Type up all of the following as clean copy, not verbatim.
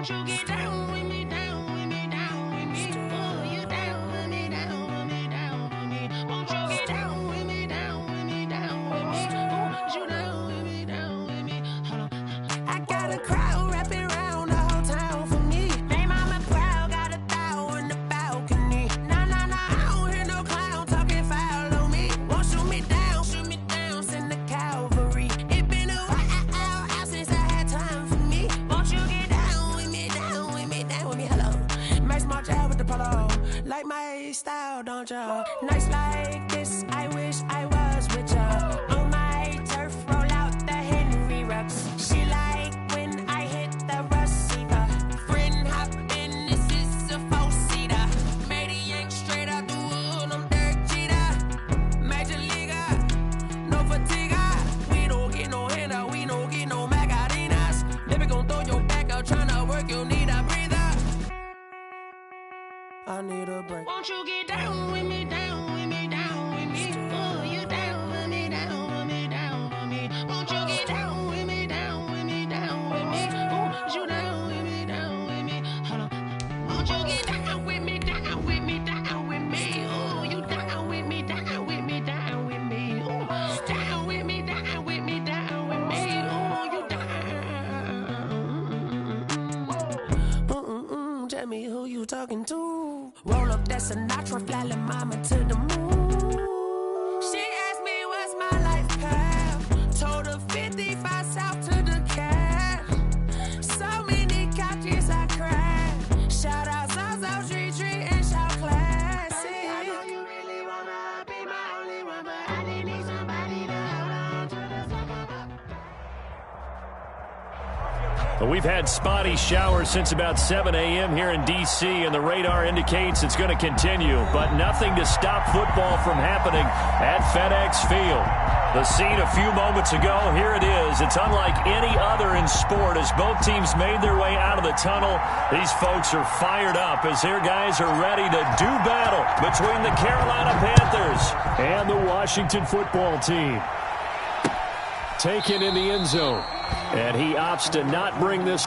Won't you get down with me, down with me, down with me? Oh, you down with me, down with me, down with me. Won't you get down with me, down with me, down with me? Oh, you down with me, down with me? Hold on. I got a crowd wrapping around the whole town for me. Name mama proud, got a thou in the balcony. Nah, nah, nah, I don't hear no clown talking foul on me. Won't shoot me down, send the cavalry. It been a while since I had time for me. Won't you get down with me, down with me, down with me? Hello. Max March out with the polo. Like my style, don't ya? Nights like this, I wish I was with ya. On my turf, roll out the Henry Rux. She like when I hit the receiver. Friend hop in, this is a four-seater. Made a yank straight out the wood, I'm Derek Jeter. Major leaguer, no fatigue. We don't get no handout, we don't get no Macarinas. Never gon' throw your back out, tryna work, you need a breather. I need a break. Won't you get down with me, down with me, down with me? Oh, you down with me, down with me, down with me? Won't you get down with me, down with me, down with me? Oh, you down with me, down with me? Hold on. Won't you get down with me, down with me, down with me? Oh, you down with me, down with me, down with me? Oh, down with me, down with me, down with me? Oh, you down. Tell me who you talking to. Roll up that Sinatra, fly la mama to the moon. She asked me what's my life path. Told her 55 south to the cat. So many couches I cried. Shout out South Street and shout classic. I know you really wanna be my only one, but I didn't need somebody to hold on to the second. Well, we've had spotty showers since about 7 a.m. here in D.C., and the radar indicates it's going to continue, but nothing to stop football from happening at FedEx Field. The scene a few moments ago, here it is. It's unlike any other in sport as both teams made their way out of the tunnel. These folks are fired up as their guys are ready to do battle between the Carolina Panthers and the Washington football team. Taken in the end zone. And he opts to not bring this.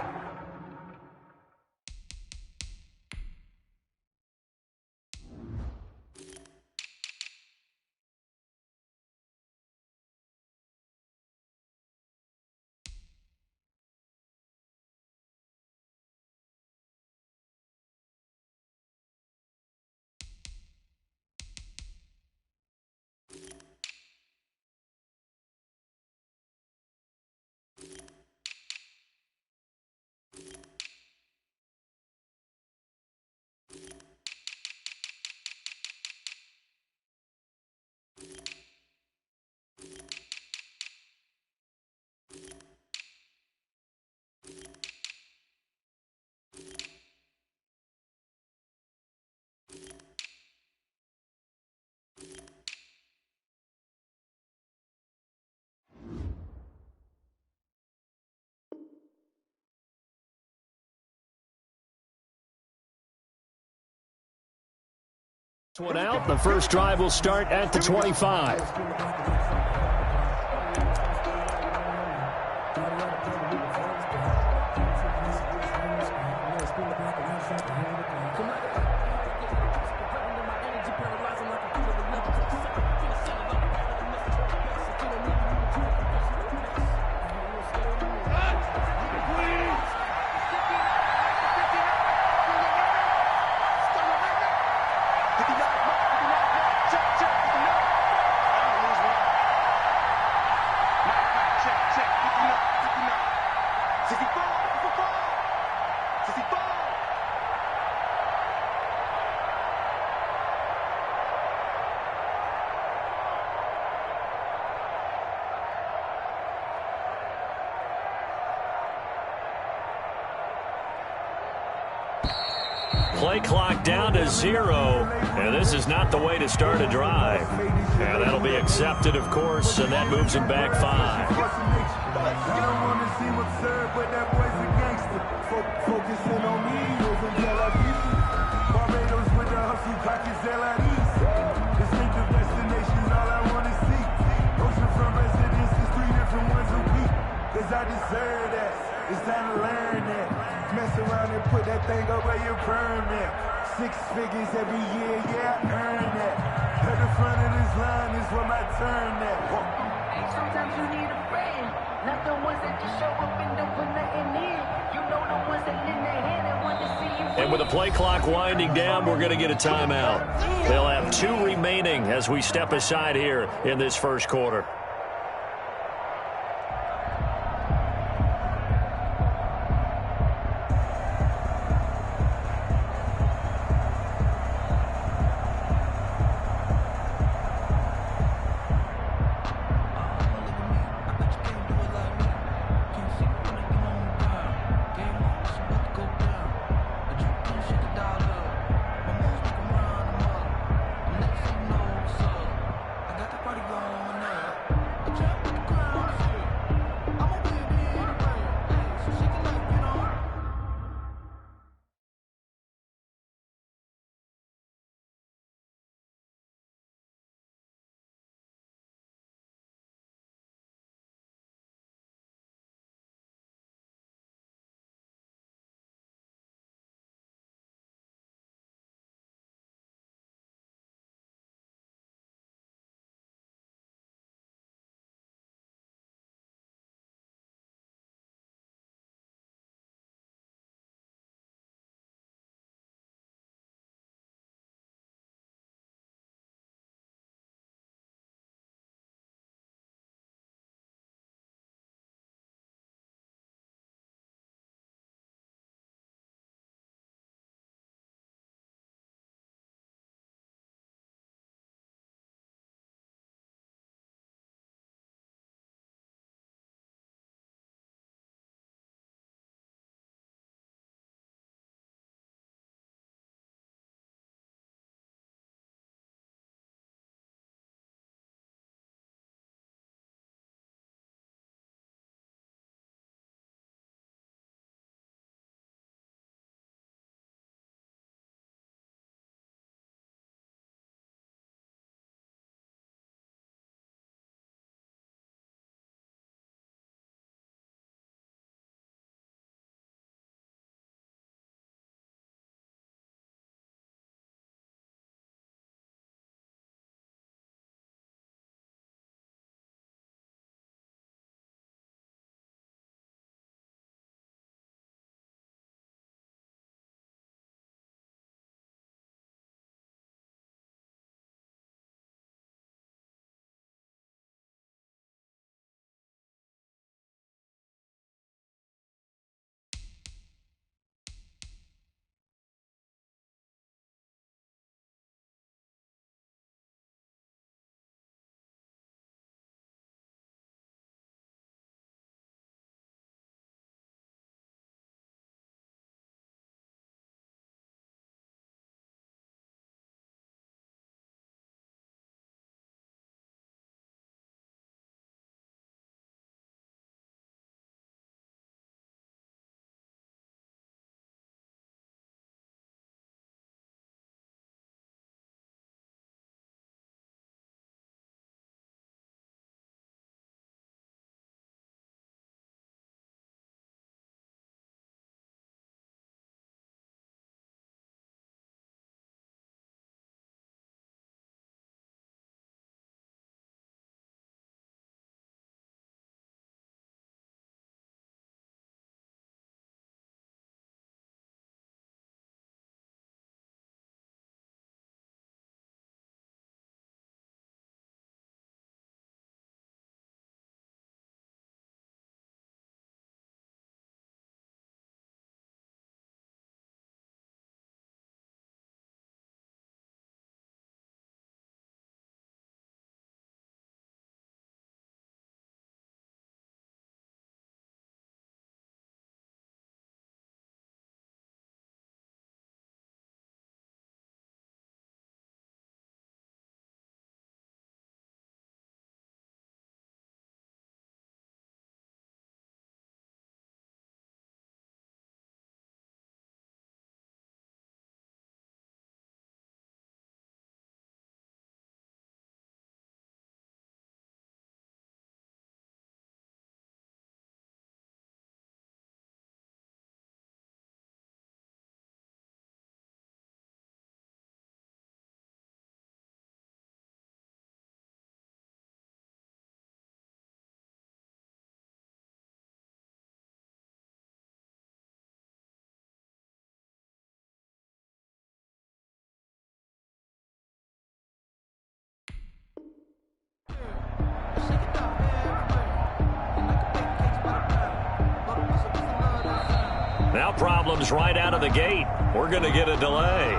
One out. The first drive will start at the 25. Play clock down to 0, and this is not the way to start a drive. And that'll be accepted, of course, and that moves him back 5. You don't want to see what's served, but that boy's a gangster. Focusing on me, over Tel Aviv. Barbados with the hustle, pockets LIDs. Distinctive destinations, all I want to see. Oceanfront residences, 3 different ones a week. Cause I deserve that. It's time to learn that. Mess around and put that thing up where you permanent. 6 figures every year, yeah, I earn that. At the front of this line is where my turn at. Sometimes you need a friend, not the ones that just show up and don't put nothing in. You know the ones that lend their hand and want to see you win. And with the play clock winding down, we're going to get a timeout. They'll have 2 remaining as we step aside here in this first quarter. I got the party going up. Now problems right out of the gate. We're going to get a delay.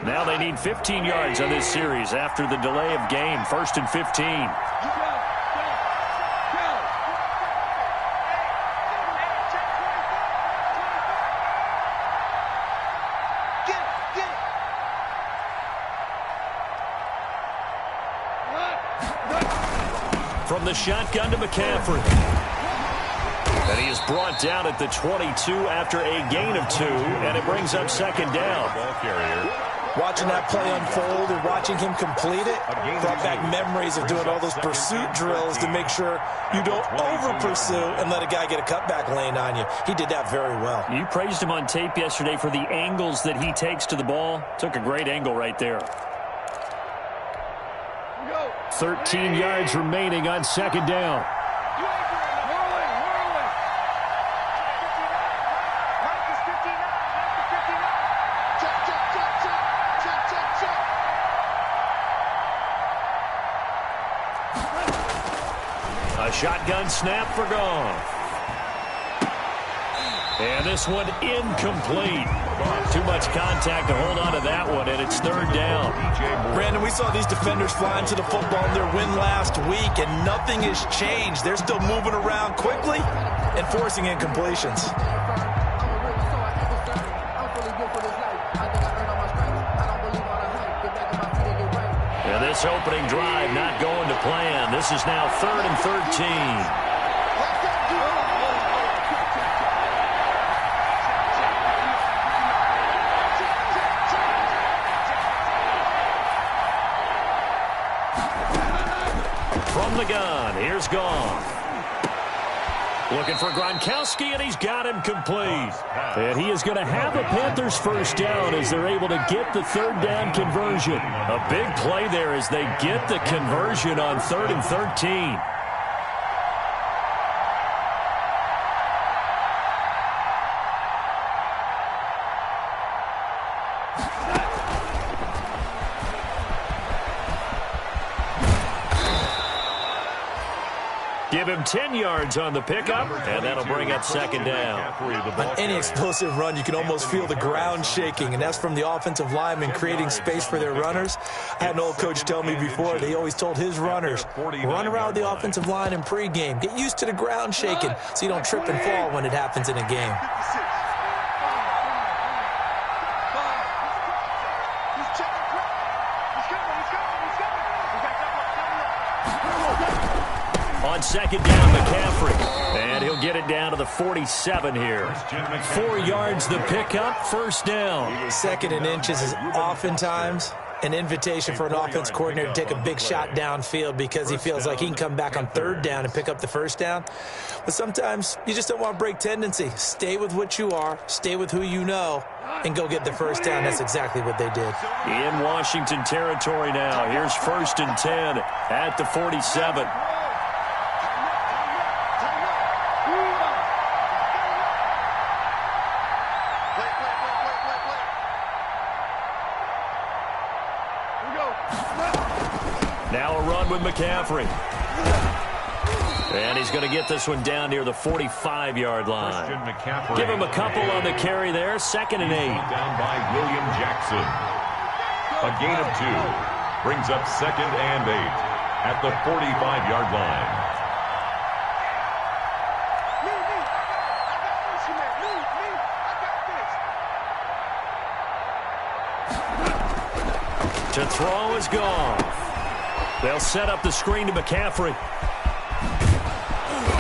Now they need 15 yards on this series after the delay of game. 1st and 15. From the shotgun to McCaffrey. And he is brought down at the 22 after a gain of 2, and it brings up 2nd down. Ball carrier. Watching that play unfold and watching him complete it brought back memories of doing all those pursuit drills to make sure you don't over-pursue and let a guy get a cutback lane on you. He did that very well. You praised him on tape yesterday for the angles that he takes to the ball. Took a great angle right there. 13 yards remaining on 2nd down. A shotgun snap for Goff. And this one incomplete. Too much contact to hold on to that one, and it's 3rd down. Brandon, we saw these defenders flying to the football in their win last week, and nothing has changed. They're still moving around quickly and forcing incompletions. And this opening drive not going to plan. This is now 3rd and 13. From the gun, here's Goff. Looking for Gronkowski, and he's got him complete. And he is going to have a Panthers 1st down as they're able to get the 3rd down conversion. A big play there as they get the conversion on 3rd and 13. Give him 10 yards on the pickup, and that'll bring up 2nd down. On any explosive run, you can almost feel the ground shaking, and that's from the offensive linemen creating space for their runners. I had an old coach tell me before, they always told his runners, run around the offensive line in pregame. Get used to the ground shaking so you don't trip and fall when it happens in a game. On 2nd down, McCaffrey. And he'll get it down to the 47 here. 4 yards the pickup, 1st down. 2nd and inches is oftentimes an invitation for an offense coordinator to take a big shot downfield because he feels like he can come back on 3rd down and pick up the 1st down. But sometimes you just don't want to break tendency. Stay with what you are, stay with who you know, and go get the 1st down. That's exactly what they did. In Washington territory now. Here's 1st and 10 at the 47. Now a run with McCaffrey. And he's going to get this one down near the 45-yard line. Give him a couple on the carry there. 2nd and 8. Down by William Jackson. A gain of 2. Brings up 2nd and 8 at the 45-yard line. To throw is Goff. They'll set up the screen to McCaffrey.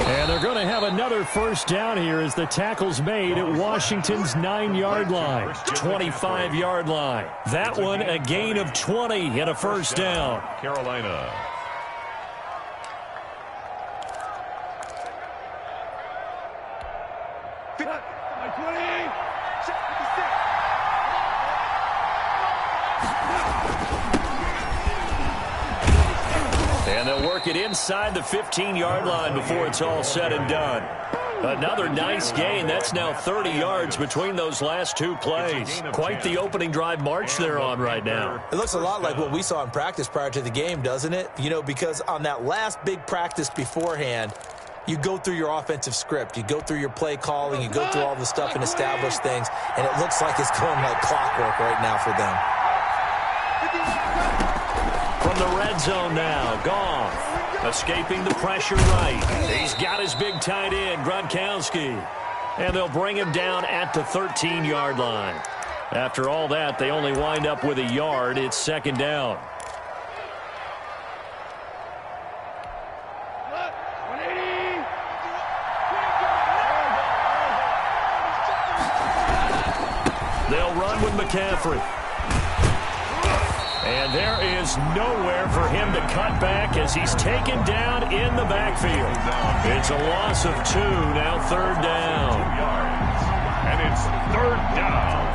And they're going to have another 1st down here as the tackle's made at Washington's 9-yard line, 25-yard line. That one a gain of 20 and a 1st down. Carolina. And they'll work it inside the 15-yard line before it's all said and done. Another nice gain. That's now 30 yards between those last two plays. Quite the opening drive march they're on right now. It looks a lot like what we saw in practice prior to the game, doesn't it? You know, because on that last big practice beforehand, you go through your offensive script. You go through your play calling. You go through all the stuff and establish things. And it looks like it's going like clockwork right now for them. From the red zone now, Goff. Escaping the pressure right. He's got his big tight end, Gronkowski. And they'll bring him down at the 13-yard line. After all that, they only wind up with a yard. It's second down. They'll run with McCaffrey. And there is nowhere for him to cut back as he's taken down in the backfield. It's a loss of 2, now third down. And it's third down.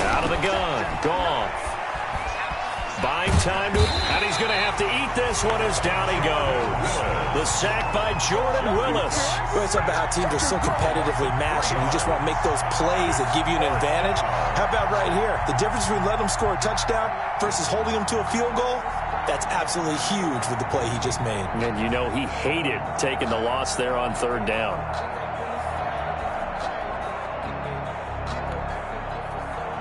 Out of the gun, Goff. Buying time to, and he's going to have to eat this one as down he goes. The sack by Jordan Willis. Well, it's about how teams are so competitively matched, and you just want to make those plays that give you an advantage. How about right here? The difference between letting them score a touchdown versus holding them to a field goal, that's absolutely huge with the play he just made. And you know he hated taking the loss there on third down.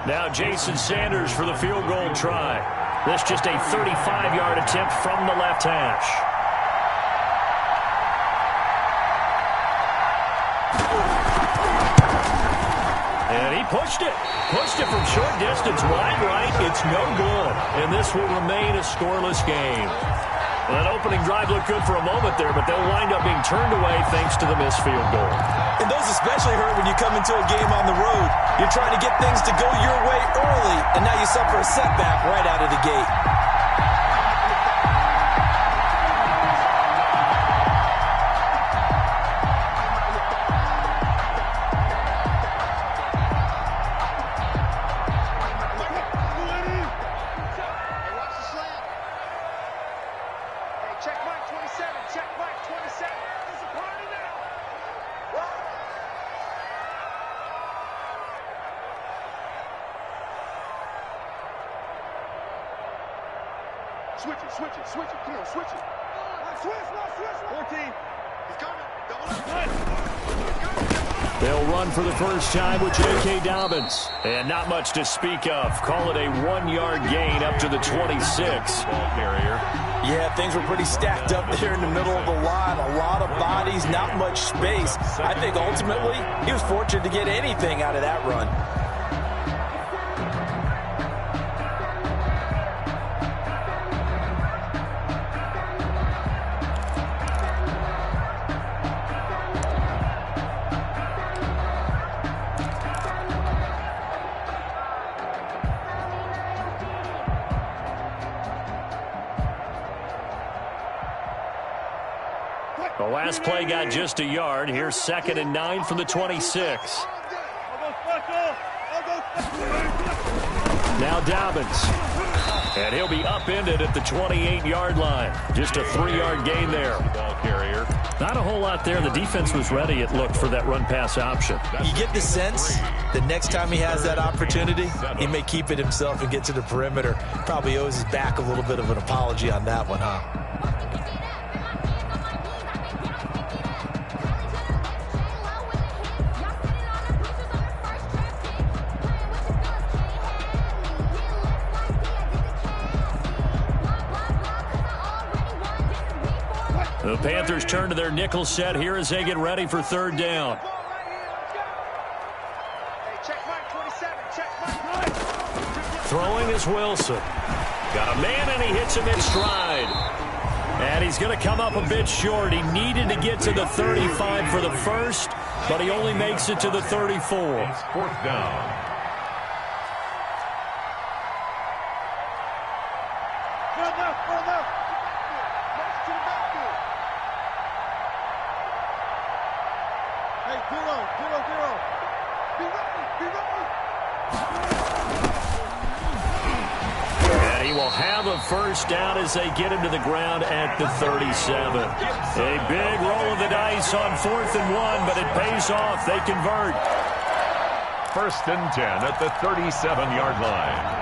Now Jason Sanders for the field goal try. This just a 35-yard attempt from the left hash. And he pushed it. Pushed it from short distance wide right. It's no good. And this will remain a scoreless game. Well, that opening drive looked good for a moment there, but they'll wind up being turned away thanks to the missed field goal. And those especially hurt when you come into a game on the road. You're trying to get things to go your way early, and now you suffer a setback right out of the gate. Switch it. Come on, switch it. Switch. 14. He's coming. They'll run for the first time with J.K. Dobbins. And not much to speak of. Call it a 1-yard gain up to the 26. Ball carrier. Yeah, things were pretty stacked up there in the middle of the line. A lot of bodies, not much space. I think ultimately he was fortunate to get anything out of that run. The last play got just a yard. Here's 2nd and 9 from the 26. Now Dobbins. And he'll be upended at the 28-yard line. Just a 3-yard gain there. Ball carrier. Not a whole lot there. The defense was ready, it looked, for that run-pass option. You get the sense the next time he has that opportunity, he may keep it himself and get to the perimeter. Probably owes his back a little bit of an apology on that one, huh? The Panthers turn to their nickel set here as they get ready for third down. Throwing is Wilson. Got a man, and he hits him in stride. And he's going to come up a bit short. He needed to get to the 35 for the first, but he only makes it to the 34. It's fourth down. And he will have a first down as they get him to the ground at the 37. A big roll of the dice on 4th and 1, but it pays off. They convert. 1st and 10 at the 37-yard line.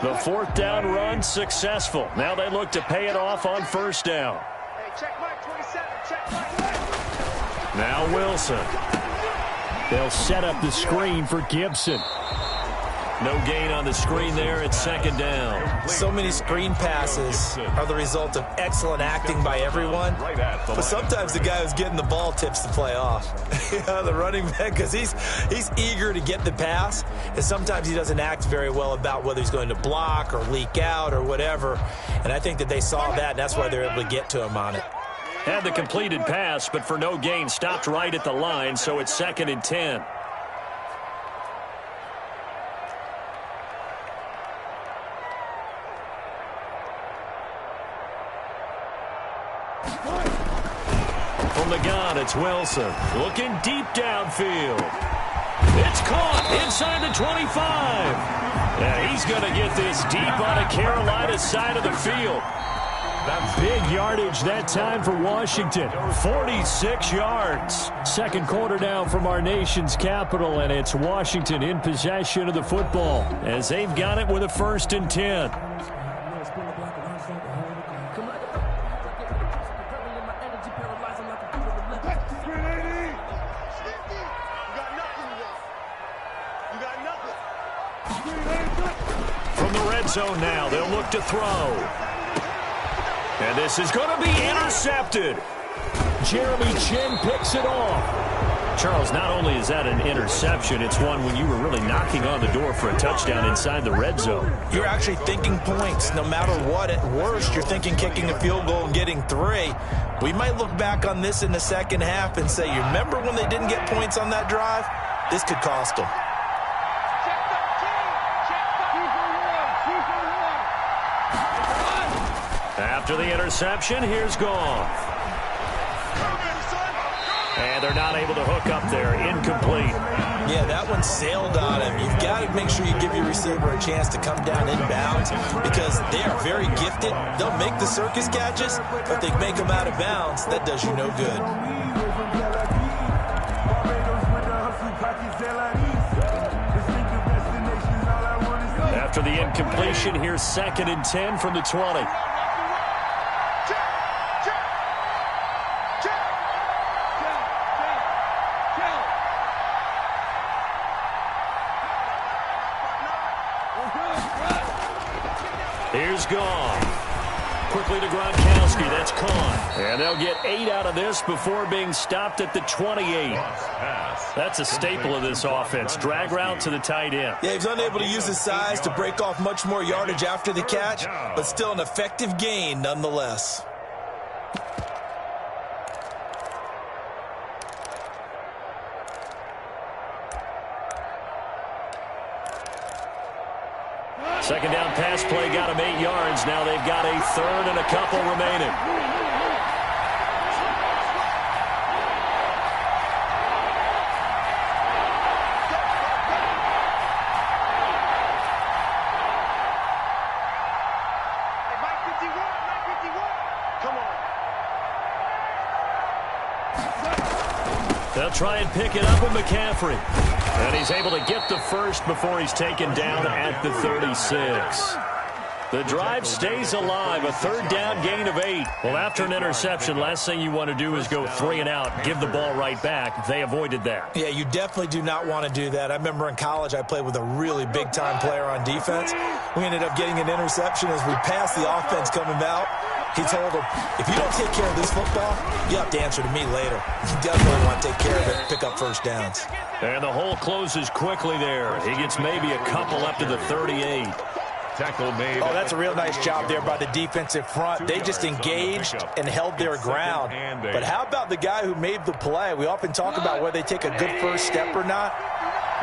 The 4th down run successful. Now they look to pay it off on 1st down. Hey, check Mike 27. Check Mike. Now Wilson. They'll set up the screen for Gibson. No gain on the screen there. It's 2nd down. So many screen passes are the result of excellent acting by everyone. But sometimes the guy who's getting the ball tips the play off. The running back, because he's eager to get the pass. And sometimes he doesn't act very well about whether he's going to block or leak out or whatever. And I think that they saw that, and that's why they're able to get to him on it. Had the completed pass, but for no gain, stopped right at the line, so it's 2nd and 10. From the gun, it's Wilson. Looking deep downfield. It's caught inside the 25. And he's going to get this deep on a Carolina side of the field. Big yardage that time for Washington. 46 yards. 2nd quarter now from our nation's capital, and it's Washington in possession of the football as they've got it with a 1st and 10. From the red zone now, they'll look to throw. And this is going to be intercepted. Jeremy Chinn picks it off. Charles, not only is that an interception, it's one when you were really knocking on the door for a touchdown inside the red zone. You're actually thinking points no matter what. At worst, you're thinking kicking a field goal and getting 3. We might look back on this in the second half and say, you remember when they didn't get points on that drive? This could cost them. After the interception, here's Goff. And they're not able to hook up there. Incomplete. Yeah, that one sailed on him. You've got to make sure you give your receiver a chance to come down inbounds because they are very gifted. They'll make the circus catches, but they make them out of bounds. That does you no good. After the incompletion, here's 2nd and 10 from the 20. Here's Goff. Quickly to Gronkowski. That's caught. And they'll get 8 out of this before being stopped at the 28. That's a staple of this offense. Drag route to the tight end. Yeah, he's unable to use his size to break off much more yardage after the catch, but still an effective gain nonetheless. Second down pass play got him 8 yards. Now they've got a 3rd and a couple remaining. They'll try and pick it up with McCaffrey. And he's able to get the first before he's taken down at the 36. The drive stays alive, a 3rd down gain of 8. Well, after an interception, last thing you want to do is go 3 and out, give the ball right back. They avoided that. Yeah, you definitely do not want to do that. I remember in college I played with a really big-time player on defense. We ended up getting an interception as we passed the offense coming out. He told him, if you don't take care of this football, you have to answer to me later. You definitely want to take care of it and pick up first downs. And the hole closes quickly there. He gets maybe a couple up to the 38. Tackle made. Oh, that's a real nice job there by the defensive front. They just engaged and held their ground. But how about the guy who made the play? We often talk about whether they take a good first step or not.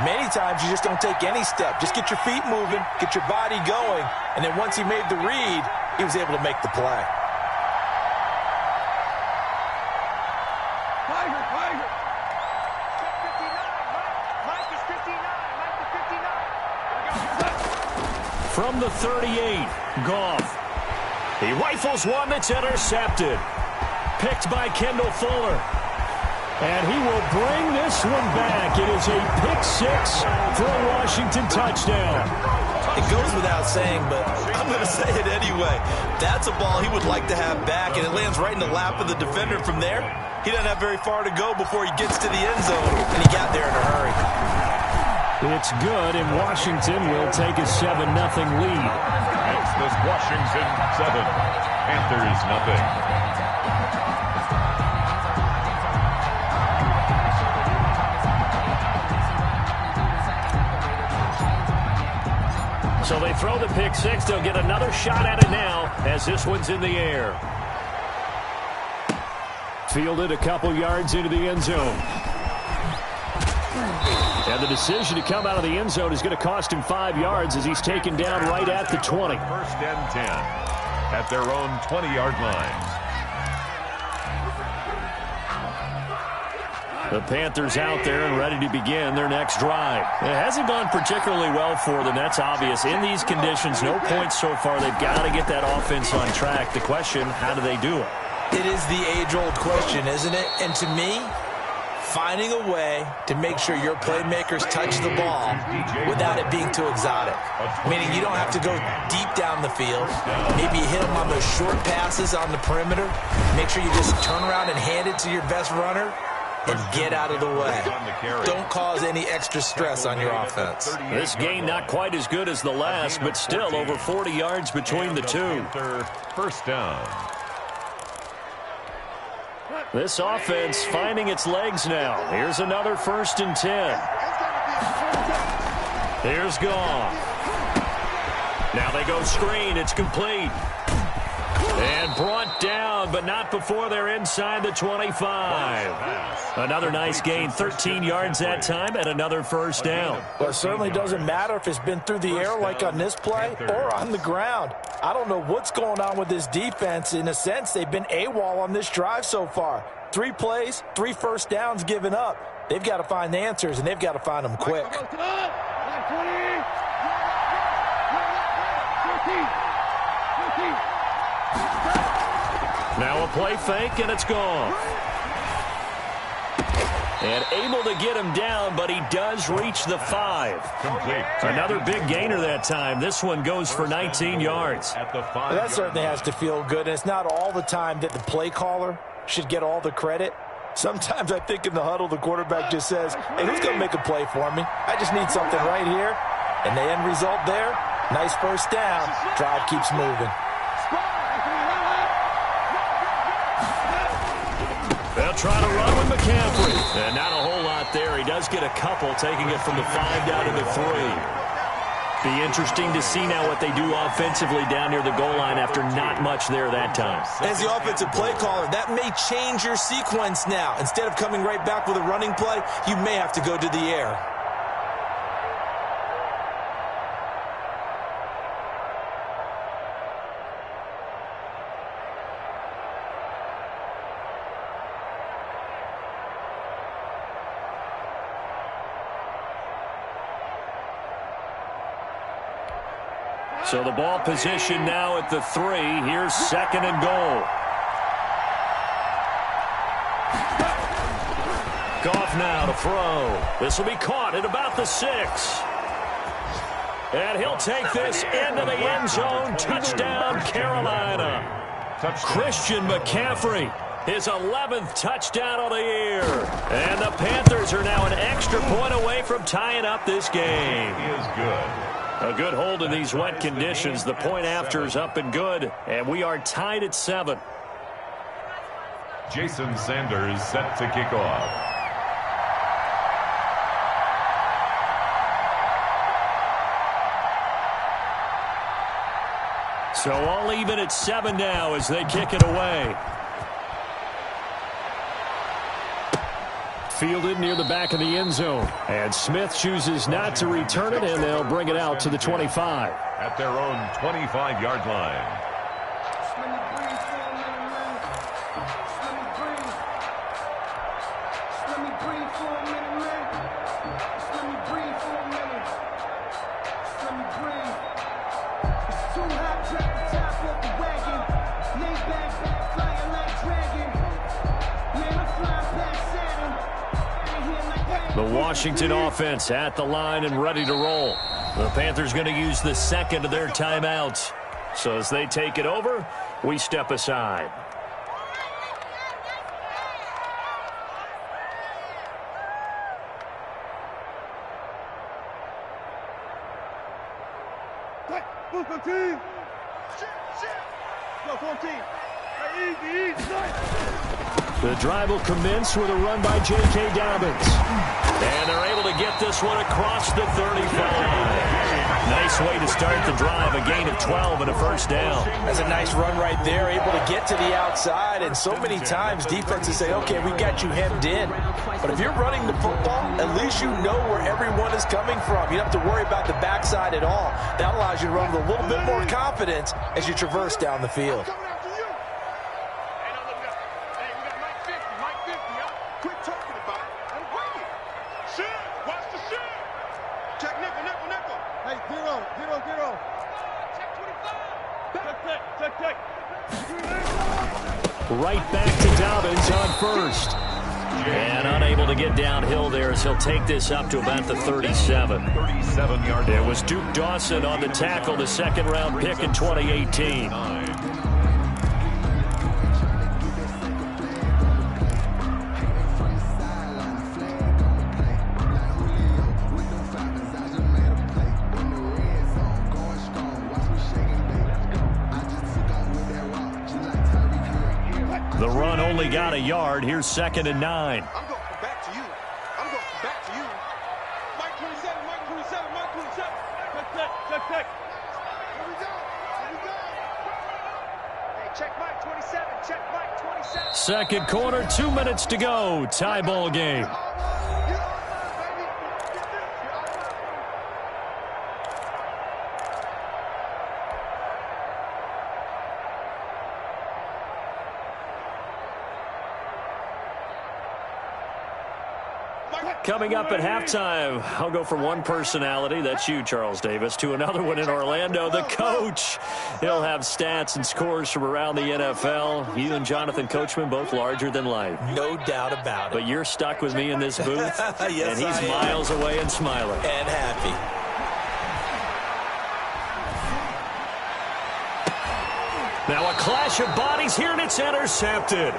Many times you just don't take any step. Just get your feet moving, get your body going, and then once he made the read, he was able to make the play. From the 38, Goff. He rifles one that's intercepted. Picked by Kendall Fuller. And he will bring this one back. It is a pick six for a Washington touchdown. It goes without saying, but I'm going to say it anyway. That's a ball he would like to have back, and it lands right in the lap of the defender from there. He doesn't have very far to go before he gets to the end zone, and he got there in a hurry. It's good, and Washington will take a 7-0 lead. Makes this Washington 7, Panthers nothing. So they throw the pick six. They'll get another shot at it now as this one's in the air. Fielded a couple yards into the end zone. And the decision to come out of the end zone is going to cost him 5 yards as he's taken down right at the 20. First and 10 at their own 20-yard line. The Panthers out there and ready to begin their next drive. It hasn't gone particularly well for them. That's obvious. In these conditions, no points so far. They've got to get that offense on track. The question, how do they do it? It is the age-old question, isn't it? And to me, finding a way to make sure your playmakers touch the ball without it being too exotic. Meaning you don't have to go deep down the field. Maybe you hit them on those short passes on the perimeter. Make sure you just turn around and hand it to your best runner and get out of the way. Don't cause any extra stress on your offense. This game not quite as good as the last, but still over 40 yards between the two. First down. This offense finding its legs now. Here's another 1st and 10. Here's Goff. Now they go screen. It's complete. And brought down, but not before they're inside the 25. Another nice gain, 13 yards that time, and another first down. Well, it certainly doesn't matter if it's been through the air like on this play or on the ground. I don't know what's going on with this defense. In a sense, they've been AWOL on this drive so far. 3 plays, 3 first downs given up. They've got to find the answers, and they've got to find them quick. Now a play fake, and it's gone. And able to get him down, but he does reach the 5. Complete. Another big gainer that time. This one goes for 19 yards. At the 5. Well, that certainly has to feel good, and it's not all the time that the play caller should get all the credit. Sometimes I think in the huddle, the quarterback just says, hey, who's going to make a play for me? I just need something right here. And the end result there, nice first down. Drive keeps moving. They'll try to run with McCaffrey. And not a whole lot there. He does get a couple, taking it from the 5 down to the 3. Be interesting to see now what they do offensively down near the goal line after not much there that time. As the offensive play caller, that may change your sequence now. Instead of coming right back with a running play, you may have to go to the air. So the ball position now at the 3. Here's 2nd and goal. Goff now to throw. This will be caught at about the 6. And he'll take this into the end zone. Touchdown, Carolina. Christian McCaffrey, his 11th touchdown of the year. And the Panthers are now an extra point away from tying up this game. He is good. A good hold in these wet conditions. The point after is up and good, and we are tied at 7. Jason Sanders set to kick off. So all even at 7 now as they kick it away. fielded near the back of the end zone. And Smith chooses not to return it, and they'll bring it out to the 25. At their own 25-yard line. The Washington offense at the line and ready to roll. The Panthers going to use the second of their timeouts. So as they take it over, we step aside. The drive will commence with a run by J.K. Dobbins. And they're able to get this one across the 35. Nice way to start the drive, a gain of 12 and a first down. That's a nice run right there, able to get to the outside. And so many times defenses say, okay, we got you hemmed in. But if you're running the football, at least you know where everyone is coming from. You don't have to worry about the backside at all. That allows you to run with a little bit more confidence as you traverse down the field. Right back to Dobbins on first. And unable to get downhill there as he'll take this up to about the 37. 37-yard. It was Duke Dawson on the tackle, the second-round pick in 2018. The run only got a yard. Here's 2nd and 9. I'm going back to you. I'm going back to you. Mike 27, Mike 27, Mike 27. Check. Here we go. Hey, check Mike 27, check Mike 27. Second quarter, 2 minutes to go. Tie ball game. Coming up at halftime, I'll go from one personality, that's you, Charles Davis, to another one in Orlando, the coach. He'll have stats and scores from around the NFL. You and Jonathan Coachman, both larger than life. No doubt about it. But you're stuck with me in this booth, yes, and he's miles away and smiling. And happy. Now a clash of bodies here, and it's intercepted.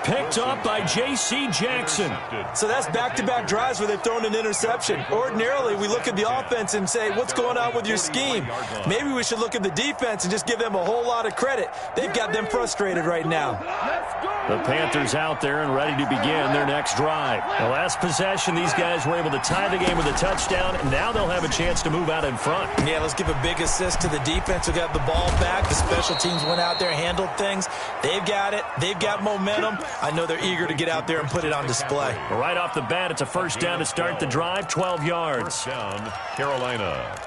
Picked up by J.C. Jackson. So that's back-to-back drives where they've thrown an interception. Ordinarily, we look at the offense and say, what's going on with your scheme? Maybe we should look at the defense and just give them a whole lot of credit. They've got them frustrated right now. The Panthers out there and ready to begin their next drive. The last possession, these guys were able to tie the game with a touchdown, and now they'll have a chance to move out in front. Yeah, let's give a big assist to the defense who got the ball back. The special teams went out there, handled things. They've got it. They've got momentum. I know they're eager to get out there and put it on display. Right off the bat, it's a first down to start the drive, 12 yards. First down, Carolina.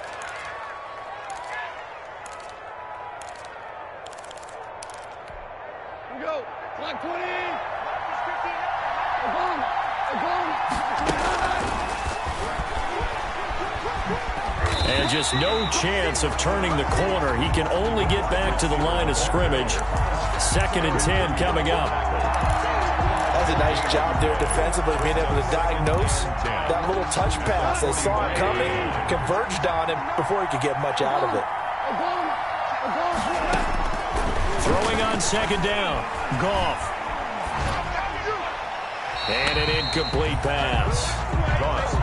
Here we go. Clock 20. And just no chance of turning the corner. He can only get back to the line of scrimmage. 2nd and 10 coming up. That's a nice job there defensively, being able to diagnose that little touch pass. They saw it coming, converged on him before he could get much out of it. Throwing on 2nd down. Goff. And an incomplete pass.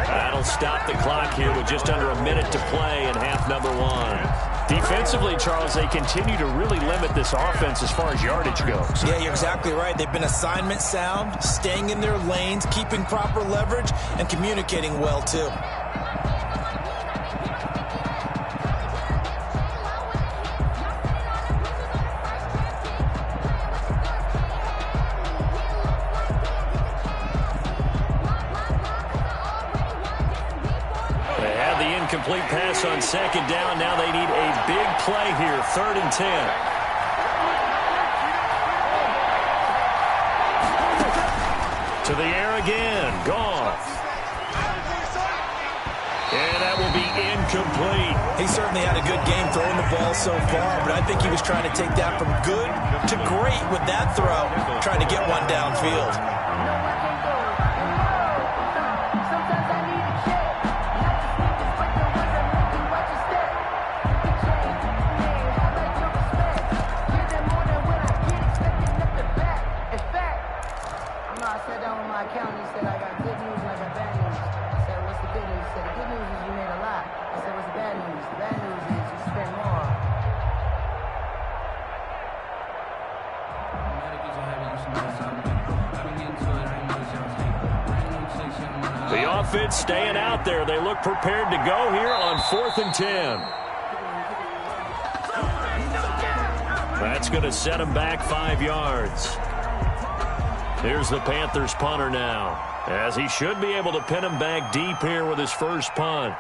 That'll stop the clock here with just under a minute to play in half number 1. Defensively, Charles, they continue to really limit this offense as far as yardage goes. Yeah, you're exactly right. They've been assignment sound, staying in their lanes, keeping proper leverage, and communicating well, too. incomplete pass on second down. Now they need a big play here, 3rd and 10. To the air again. Goff. And that will be incomplete. He certainly had a good game throwing the ball so far, but I think he was trying to take that from good to great with that throw, trying to get one downfield. Sometimes I need a check. Not to speak this, but the ones that make you watch your step. The chain, yeah, I like your respect. Give them more than what I get, expecting up the back. In fact, I sat down with my accountant. He said, I got good news and I got bad news. I said, what's the good news? He said, the good news is you made a lot. I said, what's the bad news? The bad news is you spent more. The offense staying out there. They look prepared to go here on 4th and 10. That's going to set them back 5 yards. Here's the Panthers punter now, as he should be able to pin him back deep here with his first punt.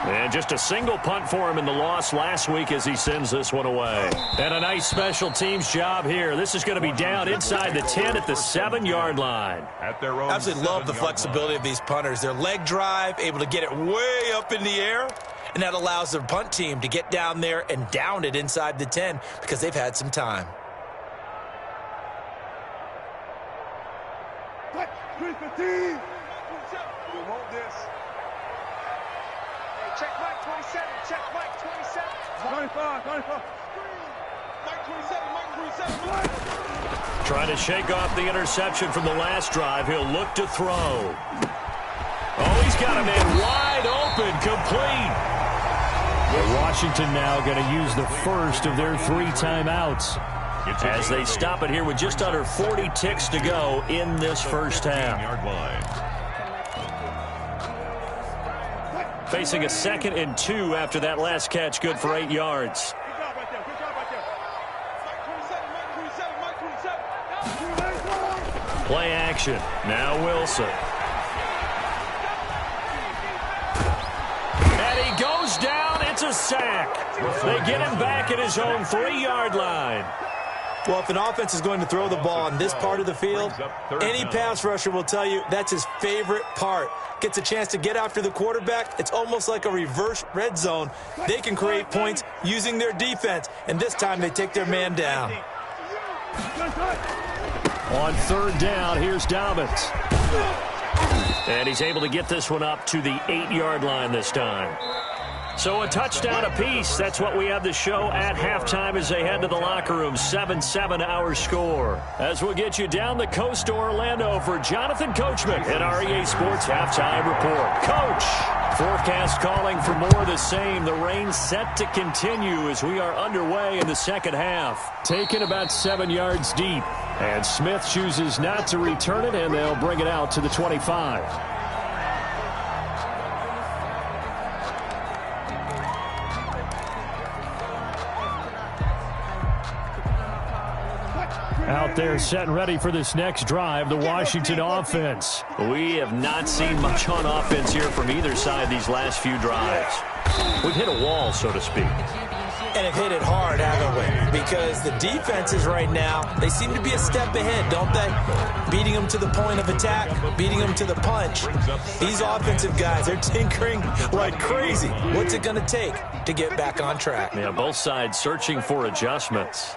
And just a single punt for him in the loss last week as he sends this one away. And a nice special teams job here. This is going to be down inside the 10 at the 7-yard line. At their own Absolutely love the 7-yard flexibility of these punters. Their leg drive, able to get it way up in the air, and that allows their punt team to get down there and down it inside the 10 because they've had some time. What? 315. We want this. Check Mike 27. Check Mike 27. 95. Mike 27. Mike 27. Mike. Trying to shake off the interception from the last drive. He'll look to throw. Oh, he's got a man wide open, complete. Washington now going to use the first of their 3 timeouts as they stop it here with just under 40 ticks to go in this first half. Facing a 2nd and 2 after that last catch, good for 8 yards. Good job right there. Good job right there. Mike 27. Mike 27. Mike 27. Play action. Now Wilson. And he goes down. It's a sack. They get him back at his own 3-yard line. Well, if an offense is going to throw the ball on this part of the field, any pass rusher will tell you that's his favorite part. Gets a chance to get after the quarterback. It's almost like a reverse red zone. They can create points using their defense, and this time they take their man down. On 3rd down, here's Dobbins. And he's able to get this one up to the 8-yard line this time. So a touchdown apiece. That's what we have to show at halftime as they head to the locker room. 7-7 our score. As we'll get you down the coast to Orlando for Jonathan Coachman at REA Sports Halftime Report. Coach, forecast calling for more of the same. The rain set to continue as we are underway in the second half. Taken about 7 yards deep. And Smith chooses not to return it, and they'll bring it out to the 25. out there set and ready for this next drive, the Washington offense. We have not seen much on offense here from either side these last few drives. We've hit a wall, so to speak. And have hit it hard, haven't we? Because the defenses right now, they seem to be a step ahead, don't they? Beating them to the point of attack, beating them to the punch. These offensive guys, they're tinkering like crazy. What's it going to take to get back on track? Yeah, both sides searching for adjustments.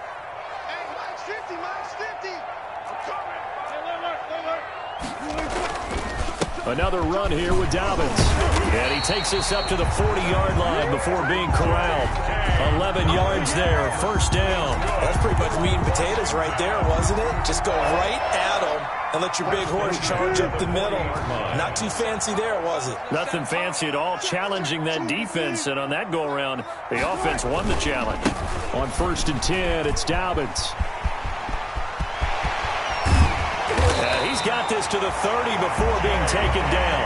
Another run here with Dobbins. And he takes us up to the 40-yard line before being corralled. 11 yards there, first down. That's pretty much meat and potatoes right there, wasn't it? Just go right at them and let your big horse charge up the middle. Not too fancy there, was it? Nothing fancy at all, challenging that defense. And on that go-around, the offense won the challenge. On 1st and 10, it's Dobbins. He's got this to the 30 before being taken down.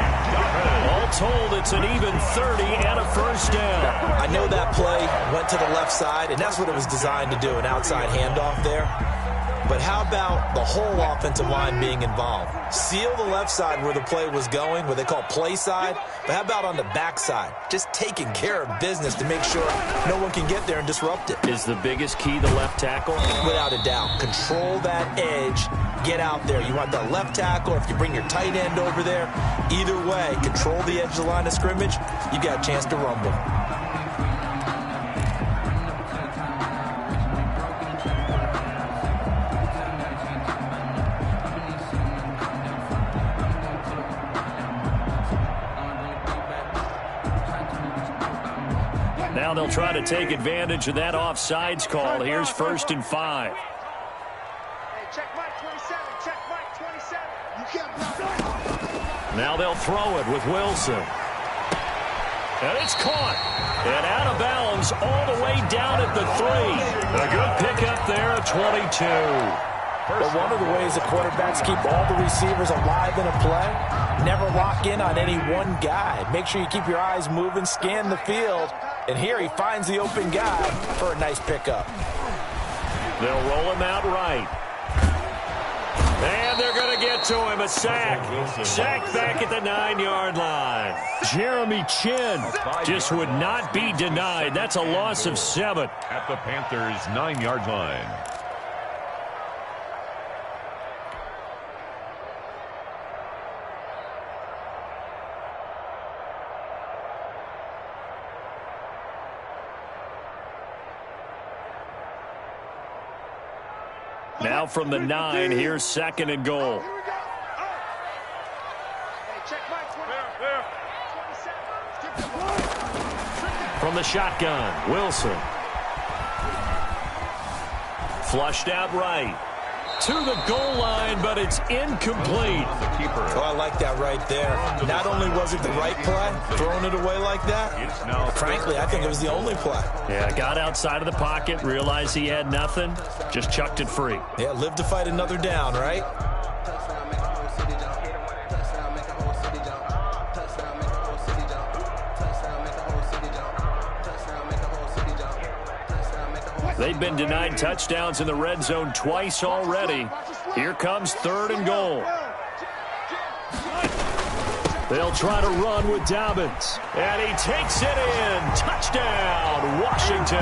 All told, it's an even 30 and a first down. I know that play went to the left side, and that's what it was designed to do, an outside handoff there. But how about the whole offensive line being involved? Seal the left side where the play was going, what they call play side. But how about on the back side? Just taking care of business to make sure no one can get there and disrupt it. Is the biggest key the left tackle? Without a doubt. Control that edge. Get out there. You want that left tackle, or if you bring your tight end over there, either way, control the edge of the line of scrimmage, you got a chance to rumble. Now they'll try to take advantage of that offsides call. Here's 1st and 5. Hey, check Mike 27. Check Mike 27. You can't block. Now they'll throw it with Wilson. And it's caught. And out of bounds all the way down at the 3. A good pickup there at 22. But one of the ways the quarterbacks keep all the receivers alive in a play, never lock in on any one guy. Make sure you keep your eyes moving, scan the field. And here he finds the open guy for a nice pickup. They'll roll him out right. And they're going to get to him. A sack. Sack back at the 9-yard line. Jeremy Chinn just would not be denied. That's a loss of 7. At the Panthers' 9-yard line. Now from the 9, here's 2nd and goal. Here we go. Hey, check Mike 27. From the shotgun, Wilson. Flushed out right. To the goal line, but it's incomplete. Oh, I like that right there. Not only was it the right play, throwing it away like that, frankly, I think it was the only play. Yeah, got outside of the pocket, realized he had nothing, just chucked it free. Yeah, live to fight another down, right? They've been denied touchdowns in the red zone twice already. Here comes 3rd and goal. They'll try to run with Dobbins. And he takes it in. Touchdown, Washington.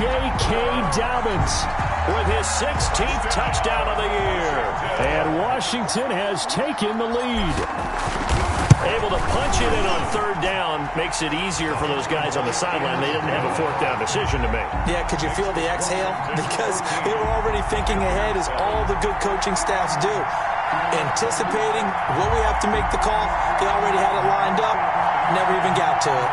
J.K. Dobbins with his 16th touchdown of the year. And Washington has taken the lead. Able to punch it in on 3rd down makes it easier for those guys on the sideline. They didn't have a 4th down decision to make. Yeah, could you feel the exhale? Because they were already thinking ahead, as all the good coaching staffs do. Anticipating, will we have to make the call? They already had it lined up, never even got to it.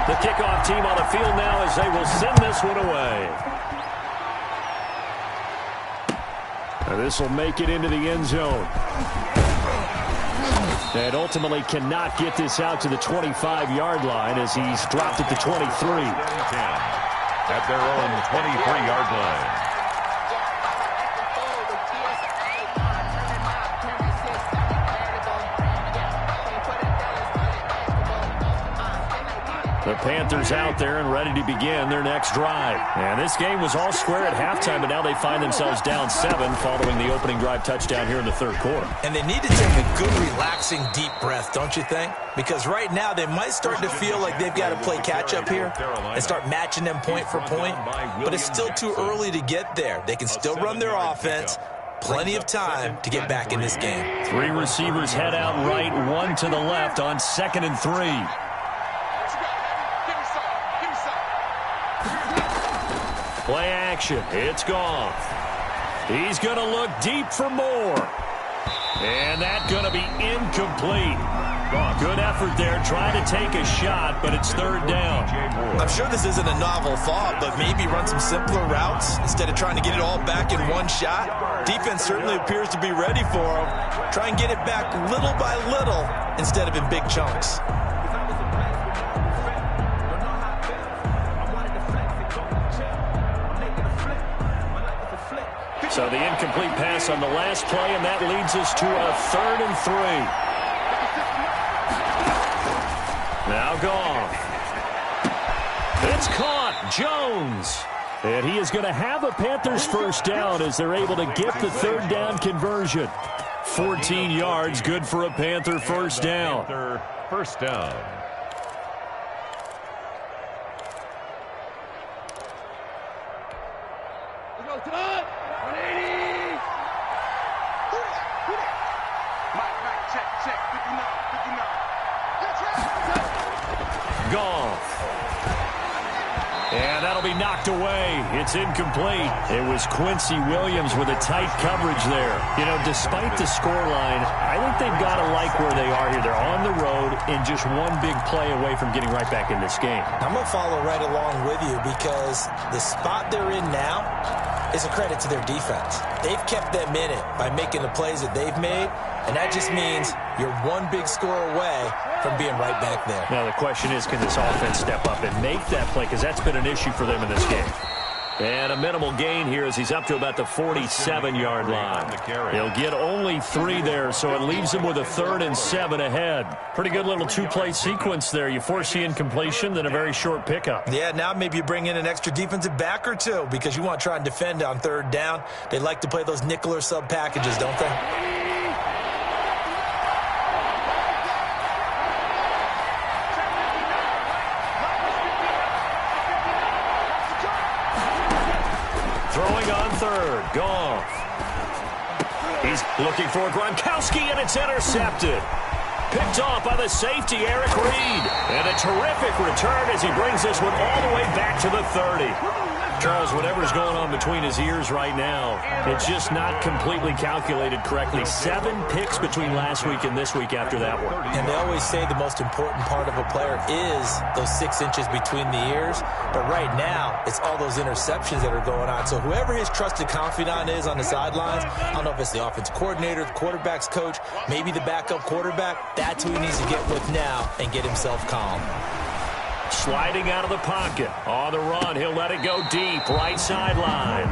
The kickoff team on the field now as they will send this one away. And this will make it into the end zone. And ultimately cannot get this out to the 25-yard line as he's dropped it to 23. At their own 23-yard line. The Panthers out there and ready to begin their next drive. And this game was all square at halftime, but now they find themselves down 7 following the opening drive touchdown here in the 3rd quarter. And they need to take a good, relaxing, deep breath, don't you think? Because right now they might start to feel like they've got to play catch-up here and start matching them point for point. But it's still too early to get there. They can still run their offense. Plenty of time to get back in this game. 3 receivers head out right, 1 to the left on 2nd and 3. Play action. It's Goff. He's going to look deep for more. And that's going to be incomplete. Good effort there trying to take a shot, but it's 3rd down. I'm sure this isn't a novel thought, but maybe run some simpler routes instead of trying to get it all back in one shot. Defense certainly appears to be ready for him. Try and get it back little by little instead of in big chunks. So the incomplete pass on the last play, and that leads us to a 3rd and 3. Now Goff. It's caught. Jones. And he is going to have a Panthers first down as they're able to get the 3rd down conversion. 14 yards, good for a Panther first down. Panther first down. Let's go, Todd. 180. Mike, check. 59. Goff. And that'll be knocked away. It's incomplete. It was Quincy Williams with a tight coverage there. You know, despite the scoreline, I think they've got to like where they are here. They're on the road and just one big play away from getting right back in this game. I'm going to follow right along with you because the spot they're in now is a credit to their defense. They've kept them in it by making the plays that they've made, and that just means you're one big score away from being right back there. Now the question is, can this offense step up and make that play? Because that's been an issue for them in this game. And a minimal gain here as he's up to about the 47-yard line. He'll get only 3 there, so it leaves him with a 3rd and 7 ahead. Pretty good little 2-play sequence there. You force the incompletion, then a very short pickup. Yeah, now maybe you bring in an extra defensive back or two because you want to try and defend on 3rd down. They like to play those nickel or sub packages, don't they? Throwing on 3rd, Goff. He's looking for Gronkowski, and it's intercepted. Picked off by the safety, Eric Reed. And a terrific return as he brings this one all the way back to the 30. Charles, whatever's going on between his ears right now, it's just not completely calculated correctly. 7 picks between last week and this week after that one. And they always say the most important part of a player is those 6 inches between the ears. But right now, it's all those interceptions that are going on. So whoever his trusted confidant is on the sidelines, I don't know if it's the offensive coordinator, the quarterback's coach, maybe the backup quarterback, that's who he needs to get with now and get himself calm. Sliding out of the pocket. On the run, he'll let it go deep, right sideline.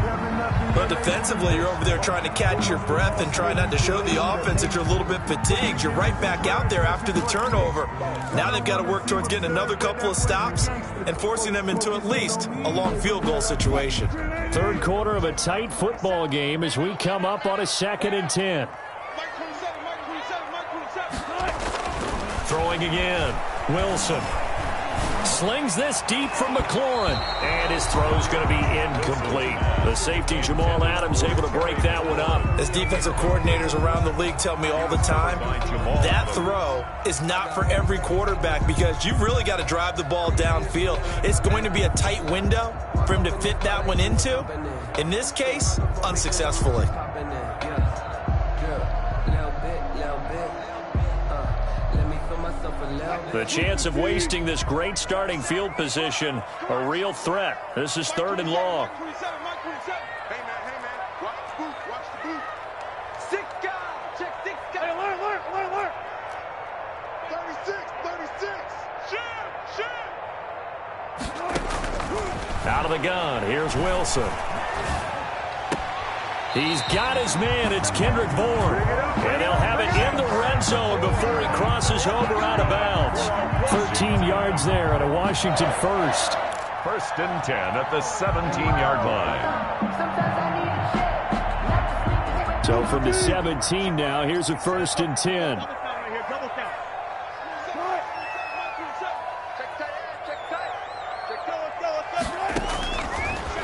But defensively, you're over there trying to catch your breath and try not to show the offense that you're a little bit fatigued. You're right back out there after the turnover. Now they've got to work towards getting another couple of stops and forcing them into at least a long field goal situation. 3rd quarter of a tight football game as we come up on a 2nd and 10. Mike 27. Throwing again. Wilson. Slings this deep from McLaurin. And his throw's going to be incomplete. The safety, Jamal Adams, able to break that one up. As defensive coordinators around the league tell me all the time, that throw is not for every quarterback because you've really got to drive the ball downfield. It's going to be a tight window for him to fit that one into. In this case, unsuccessfully. The chance of wasting this great starting field position, a real threat. This is 3rd and long. Mike 27. Hey, man. Watch the boot. 6 guys. Check 6 guys. Hey, alert. 36. Out of the gun, here's Wilson. He's got his man. It's Kendrick Bourne. And they'll have it in the red zone before he crosses over out of bounds. 13 yards there at a Washington first. 1st and 10 at the 17-yard line. So from the 17 now, here's a 1st and 10.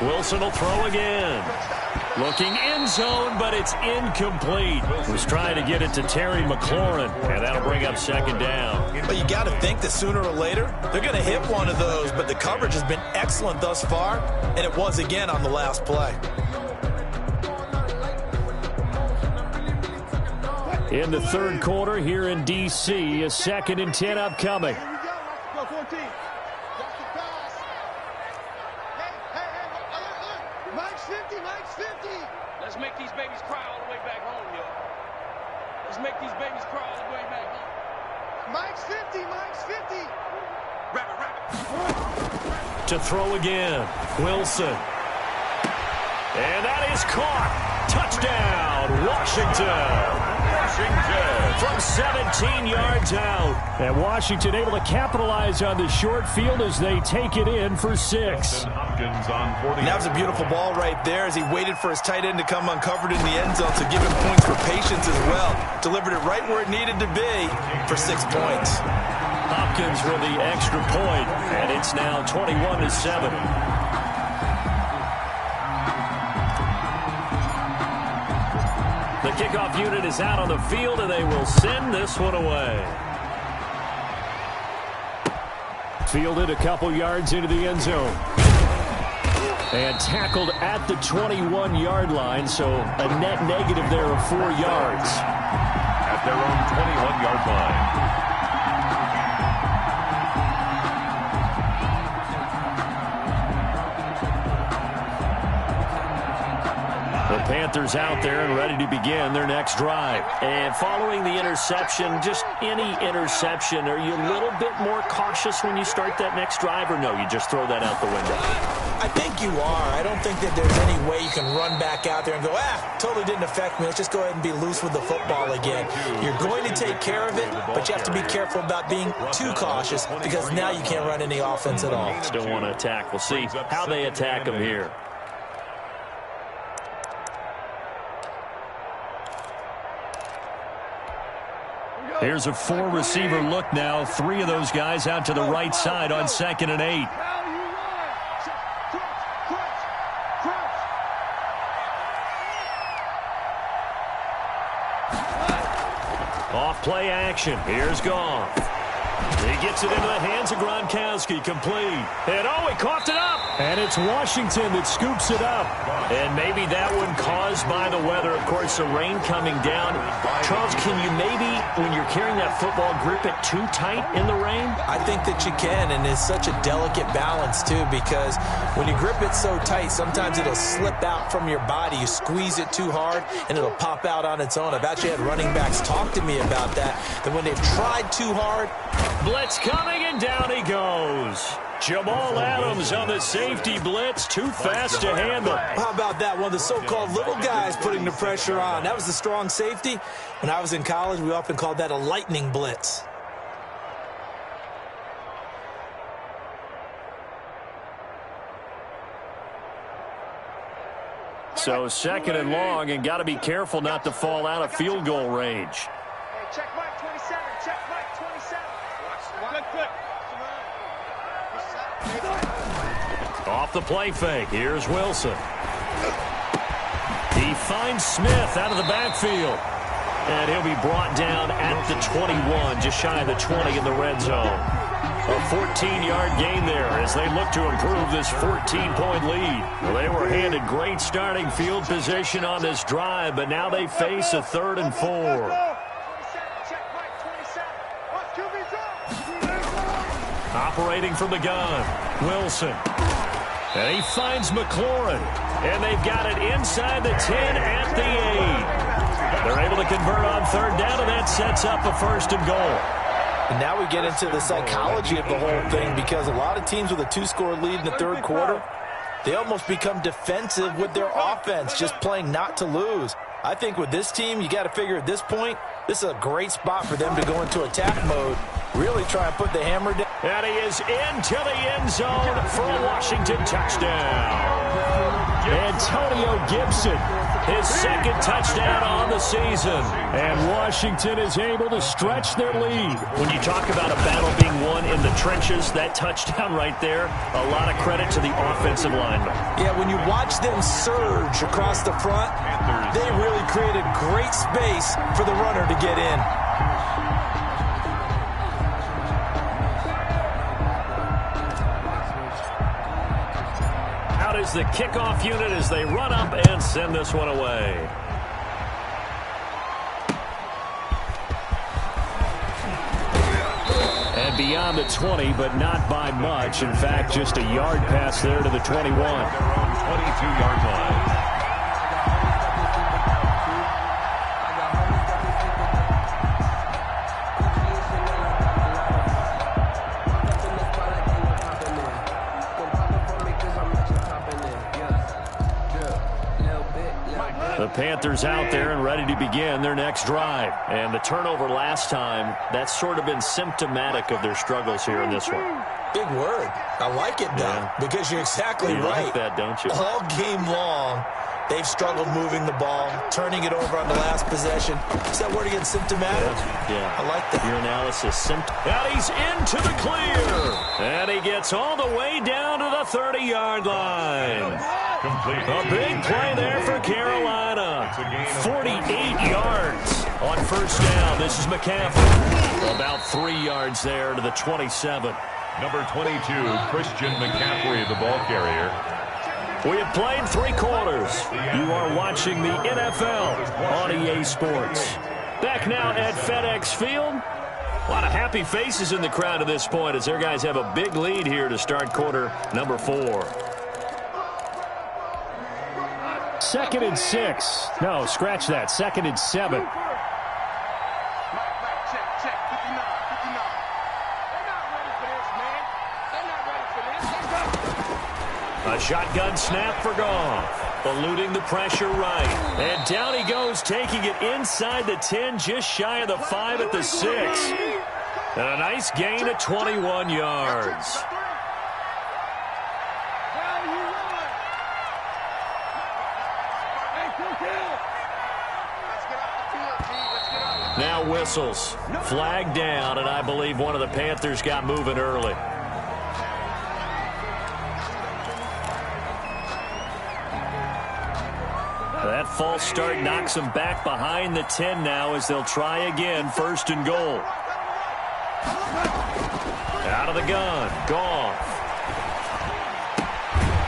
Wilson will throw again. Looking end zone, but it's incomplete. Was trying to get it to Terry McLaurin, and that'll bring up 2nd down. But you got to think that sooner or later, they're going to hit one of those, but the coverage has been excellent thus far, and it was again on the last play. In the 3rd quarter here in D.C., a 2nd and 10 upcoming. Go 14. Mike's 50. Let's make these babies cry all the way back home, yo. Let's make these babies cry all the way back home. Mike's 50. Rabbit. To throw again, Wilson. And that is caught. Touchdown, Washington. From 17 yards out. And Washington able to capitalize on the short field as they take it in for 6. And that was a beautiful ball right there as he waited for his tight end to come uncovered in the end zone to give him points for patience as well. Delivered it right where it needed to be for 6 points. Hopkins with the extra point, and it's now 21-7. The kickoff unit is out on the field, and they will send this one away. Fielded a couple yards into the end zone. And tackled at the 21-yard line, so a net negative there of 4 yards. At their own 21-yard line. The Panthers out there and ready to begin their next drive. And following the interception, just any interception, are you a little bit more cautious when you start that next drive, or no, you just throw that out the window? I think you are. I don't think that there's any way you can run back out there and go, totally didn't affect me. Let's just go ahead and be loose with the football again. You're going to take care of it, but you have to be careful about being too cautious because now you can't run any offense at all. Still want to attack. We'll see how they attack them here. Here's a 4-receiver look now. 3 of those guys out to the right side on 2nd and 8. Off play action. Here's Goff. He gets it into the hands of Gronkowski. Complete. And he coughed it up. And it's Washington that scoops it up. And maybe that one caused by the weather. Of course, the rain coming down. Charles, can you maybe, when you're carrying that football, grip it too tight in the rain? I think that you can, and it's such a delicate balance, too, because when you grip it so tight, sometimes it'll slip out from your body. You squeeze it too hard, and it'll pop out on its own. I've actually had running backs talk to me about that when they've tried too hard. Blitz coming, and down he goes. Jamal Adams on the safety blitz, too fast to handle. How about that? One of the so-called little guys putting the pressure on. That was the strong safety. When I was in college, we often called that a lightning blitz. So 2nd and long, and got to be careful not to fall out of field goal range. Hey, check Mike 27. Check Mike 27. Off the play fake. Here's Wilson. He finds Smith out of the backfield. And he'll be brought down at the 21, just shy of the 20 in the red zone. A 14-yard gain there as they look to improve this 14-point lead. Well, they were handed great starting field position on this drive, but now they face a 3rd and 4. Operating from the gun, Wilson. And he finds McLaurin. And they've got it inside the 10 at the 8. They're able to convert on 3rd down, and that sets up a 1st and goal. And now we get into the psychology of the whole thing because a lot of teams with a 2-score lead in the 3rd quarter, they almost become defensive with their offense, just playing not to lose. I think with this team, you got to figure at this point, this is a great spot for them to go into attack mode, really try and put the hammer down. And he is into the end zone for a Washington touchdown. Antonio Gibson, his 2nd touchdown on the season. And Washington is able to stretch their lead. When you talk about a battle being won in the trenches, that touchdown right there, a lot of credit to the offensive linemen. Yeah, when you watch them surge across the front, they really created great space for the runner to get in. Out is the kickoff unit as they run up and send this one away. And beyond the 20, but not by much. In fact, just a yard pass there to the 21. 22-yard line. The Panthers out there and ready to begin their next drive. And the turnover last time, that's sort of been symptomatic of their struggles here in this one. Big word. I like it, though, because you're exactly right. You like that, don't you? All game long, they've struggled moving the ball, turning it over on the last possession. Is that word again, symptomatic? Yeah. I like that. Your analysis. And he's into the clear. And he gets all the way down to the 30-yard line. Complete. A big play there for Carolina. 48 yards on first down. This is McCaffrey. About 3 yards there to the 27. Number 22, Christian McCaffrey, the ball carrier. We have played 3 quarters. You are watching the NFL on EA Sports. Back now at FedEx Field. A lot of happy faces in the crowd at this point as their guys have a big lead here to start quarter number 4. 2nd and 6. No, scratch that. 2nd and 7. Check. 59. They're not ready for this, man. They're not ready for this. A shotgun snap for Goff. Eluding the pressure right. And down he goes, taking it inside the 10, just shy of the 5 at the 6. And a nice gain of 21 yards. Now whistles. Flag down, and I believe one of the Panthers got moving early. That false start knocks them back behind the 10 now as they'll try again, 1st and goal. Out of the gun, Goff.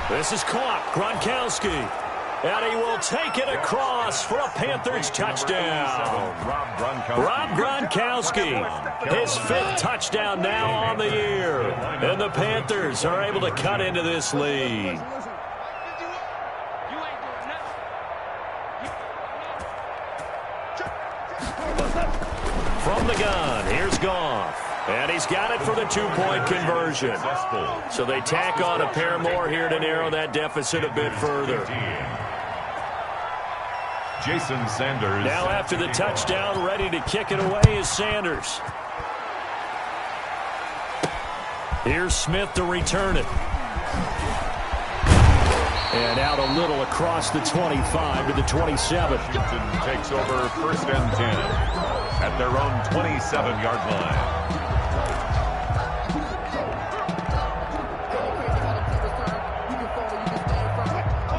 This is caught, Gronkowski. And he will take it across for a Panthers touchdown. Rob Gronkowski, his 5th touchdown now on the year. And the Panthers are able to cut into this lead. From the gun, here's Goff. And he's got it for the 2-point conversion. So they tack on a pair more here to narrow that deficit a bit further. Jason Sanders. Now after the touchdown, ready to kick it away is Sanders. Here's Smith to return it. And out a little across the 25 to the 27. Washington takes over 1st and 10 at their own 27-yard line.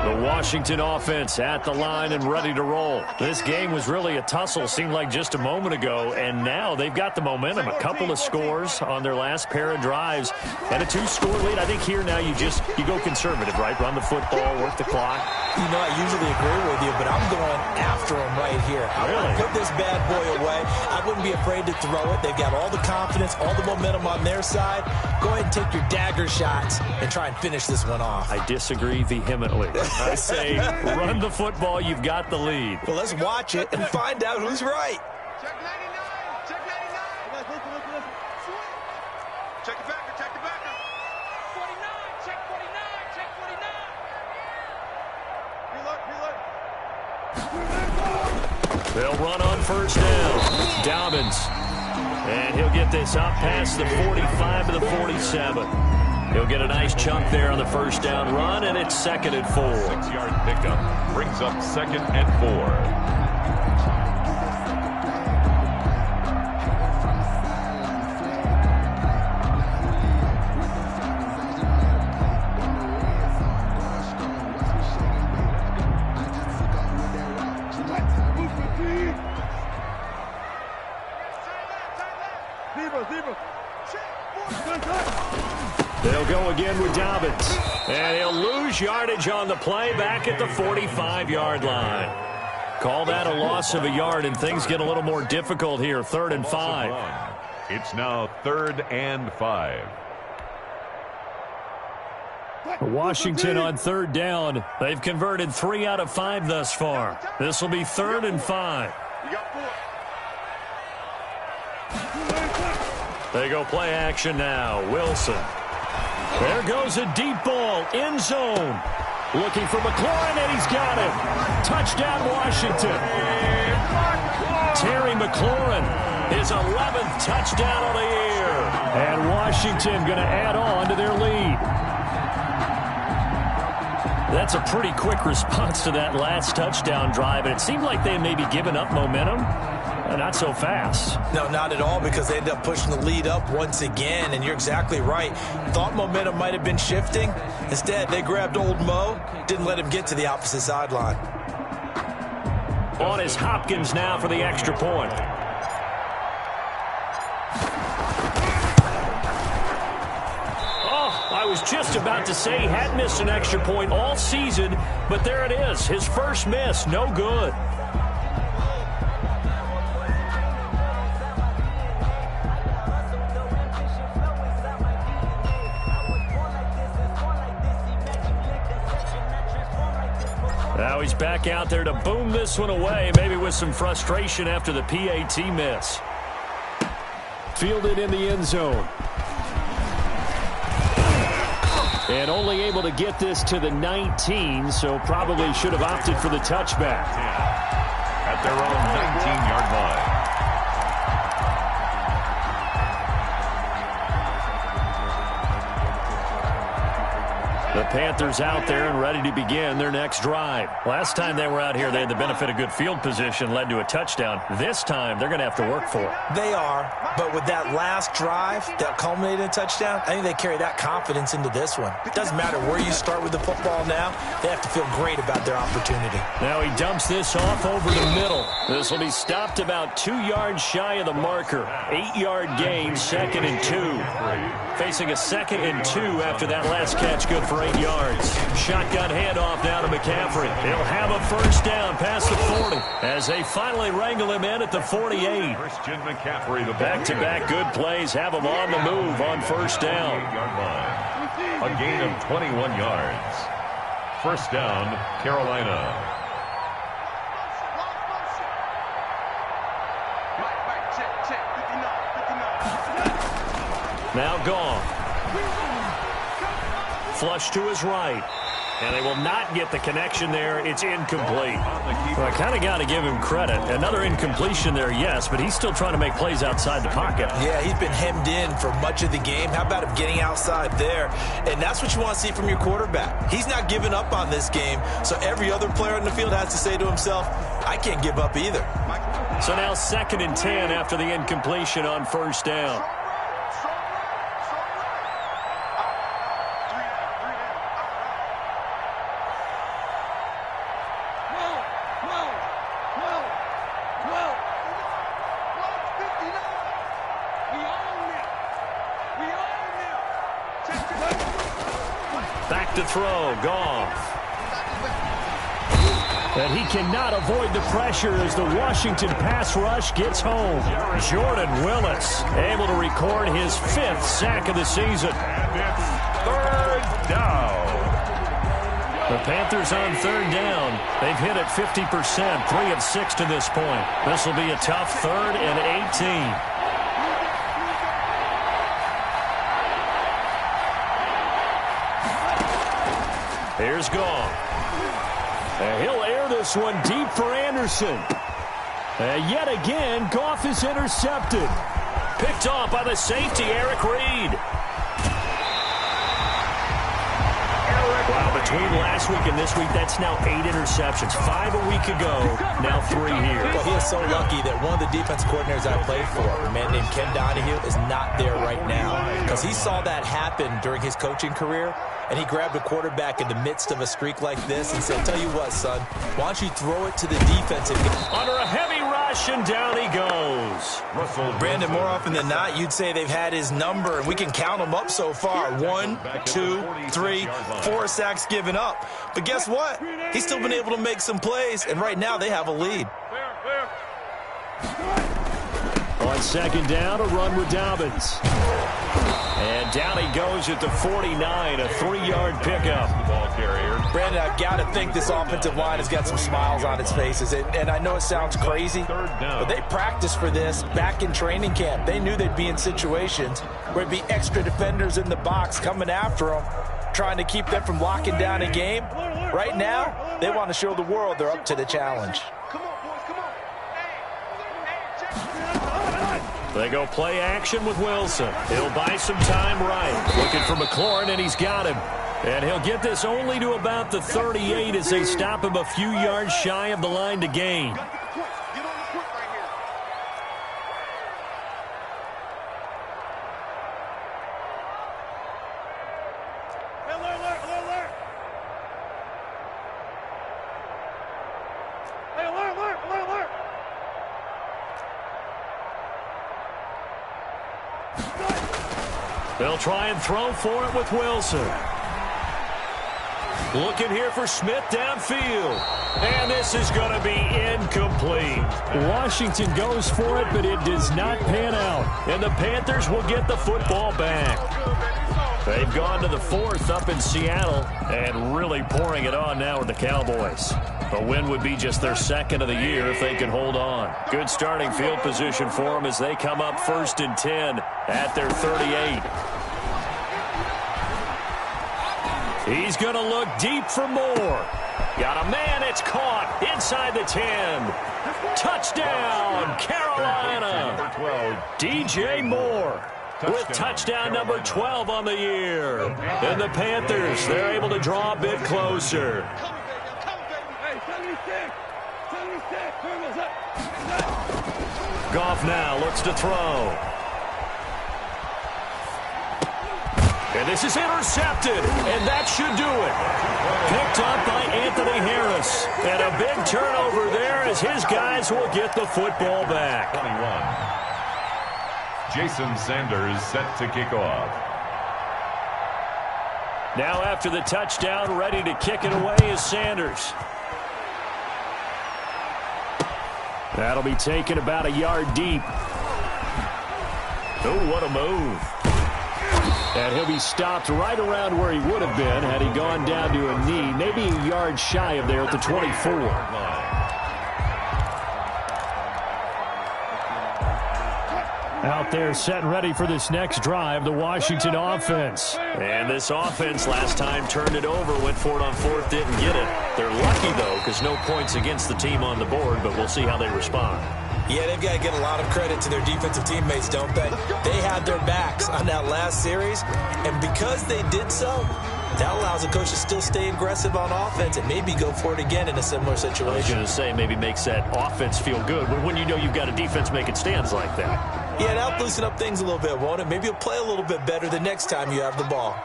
The Washington offense at the line and ready to roll. This game was really a tussle, seemed like just a moment ago, and now they've got the momentum. A couple of scores on their last pair of drives and a 2-score lead. I think here now you go conservative, right? Run the football, work the clock. You know, I usually agree with you, but I'm going after him right here. I want to put this bad boy away. I wouldn't be afraid to throw it. They've got all the confidence, all the momentum on their side. Go ahead and take your dagger shots and try and finish this one off. I disagree vehemently. I say run the football. You've got the lead. Well, let's watch it and find out who's right. Check 99. Check 99. Listen. Check the backer. Check the backer. 49. Check 49. Check 49. Reload. They'll run on 1st down. Dobbins. And he'll get this up past the 45 to the 47. He'll get a nice chunk there on the 1st down run, and it's 2nd and 4. 6-yard pickup brings up 2nd and 4. They'll go again with Dobbins. And he'll lose yardage on the play back at the 45-yard line. Call that a loss of a yard, and things get a little more difficult here. 3rd and 5. It's now 3rd and 5. Washington on 3rd down. They've converted 3 out of 5 thus far. This will be 3rd and 5. You got 4. They go play action now. Wilson. There goes a deep ball. End zone. Looking for McLaurin, and he's got him. Touchdown, Washington. Terry McLaurin, his 11th touchdown on the year. And Washington going to add on to their lead. That's a pretty quick response to that last touchdown drive, and it seemed like they may be giving up momentum. Not so fast. No, not at all, because they ended up pushing the lead up once again, and you're exactly right. Thought momentum might have been shifting. Instead, they grabbed old Mo, didn't let him get to the opposite sideline. On is Hopkins now for the extra point. Oh, I was just about to say he hadn't missed an extra point all season, but there it is. His first miss, no good. Now he's back out there to boom this one away, maybe with some frustration after the PAT miss. Fielded in the end zone. And only able to get this to the 19, so probably should have opted for the touchback. At their own 19-yard line. The Panthers out there and ready to begin their next drive. Last time they were out here, they had the benefit of good field position, led to a touchdown. This time, they're going to have to work for it. They are, but with that last drive that culminated in a touchdown, I think they carry that confidence into this one. It doesn't matter where you start with the football now. They have to feel great about their opportunity. Now he dumps this off over the middle. This will be stopped about 2 yards shy of the marker. 8-yard gain, 2nd and 2. Facing a 2nd and 2 after that last catch, good for 8 yards. Shotgun handoff now to McCaffrey. He'll have a first down past the 40 as they finally wrangle him in at the 48. Christian McCaffrey, the back-to-back good plays have him on the move on first down. A gain of 21 yards. First down, Carolina. Now gone. Flush to his right. And they will not get the connection there. It's incomplete. Well, I kind of got to give him credit. Another incompletion there, yes, but he's still trying to make plays outside the pocket. Yeah, he's been hemmed in for much of the game. How about him getting outside there? And that's what you want to see from your quarterback. He's not giving up on this game, so every other player in the field has to say to himself, I can't give up either. So now 2nd and 10 after the incompletion on first down. Back to throw, Goff. And he cannot avoid the pressure as the Washington pass rush gets home. Jordan Willis able to record his 5th sack of the season. And it's third down. The Panthers on third down. They've hit it 50%, 3 of 6 to this point. This will be a tough 3rd and 18. Here's Goff. And he'll air this one deep for Anderson. And yet again, Goff is intercepted. Picked off by the safety, Eric Reed. Wow, between last week and this week, that's now 8 interceptions. 5 a week ago, now 3 here. Well, he is so lucky that one of the defense coordinators I played for, a man named Ken Donahue, is not there right now. Because he saw that happen during his coaching career, and he grabbed a quarterback in the midst of a streak like this and said, tell you what, son, why don't you throw it to the defensive guy? Under a heavy rush, and down he goes. Brandon, more often than not, you'd say they've had his number, and we can count them up so far. 1, 2, 3, 4 sacks given up. But guess what? He's still been able to make some plays, and right now they have a lead. On second down, a run with Dobbins. And down he goes at the 49, a 3-yard pickup. Ball carrier. Brandon, I've got to think this offensive line has got some smiles on its faces. And I know it sounds crazy, but they practiced for this back in training camp. They knew they'd be in situations where it'd be extra defenders in the box coming after them, trying to keep them from locking down a game. Right now, they want to show the world they're up to the challenge. Come on, boys, come on. Hey, They go play action with Wilson. He'll buy some time right. Looking for McLaurin, and he's got him. And he'll get this only to about the 38 as they stop him a few yards shy of the line to gain. get the points. Get on the point right here. Hey, alert. Hey, alert. They'll try and throw for it with Wilson. Looking here for Smith downfield. And this is going to be incomplete. Washington goes for it, but it does not pan out. And the Panthers will get the football back. They've gone to the 4th up in Seattle and really pouring it on now with the Cowboys. A win would be just their 2nd of the year if they can hold on. Good starting field position for them as they come up 1st and 10 at their 38. He's going to look deep for Moore. Got a man, it's caught inside the 10. Touchdown, Carolina. DJ Moore with touchdown number 12 on the year. And the Panthers, they're able to draw a bit closer. Hey, 76. Turtles up. Goff now looks to throw. And this is intercepted, and that should do it. Picked up by Anthony Harris. And a big turnover there as his guys will get the football back. 21. Jason Sanders set to kick off. Now after the touchdown, ready to kick it away is Sanders. That'll be taken about a yard deep. Oh, what a move. And he'll be stopped right around where he would have been had he gone down to a knee, maybe a yard shy of there at the 24. Out there set and ready for this next drive, the Washington offense. And this offense last time turned it over, went for it on 4th, didn't get it. They're lucky, though, because no points against the team on the board, but we'll see how they respond. Yeah, they've got to get a lot of credit to their defensive teammates, don't they? They had their backs on that last series, and because they did so, that allows the coach to still stay aggressive on offense and maybe go for it again in a similar situation. I was going to say maybe makes that offense feel good when you know you've got a defense making stands like that. Yeah, that'll loosen up things a little bit, won't it? Maybe you'll play a little bit better the next time you have the ball.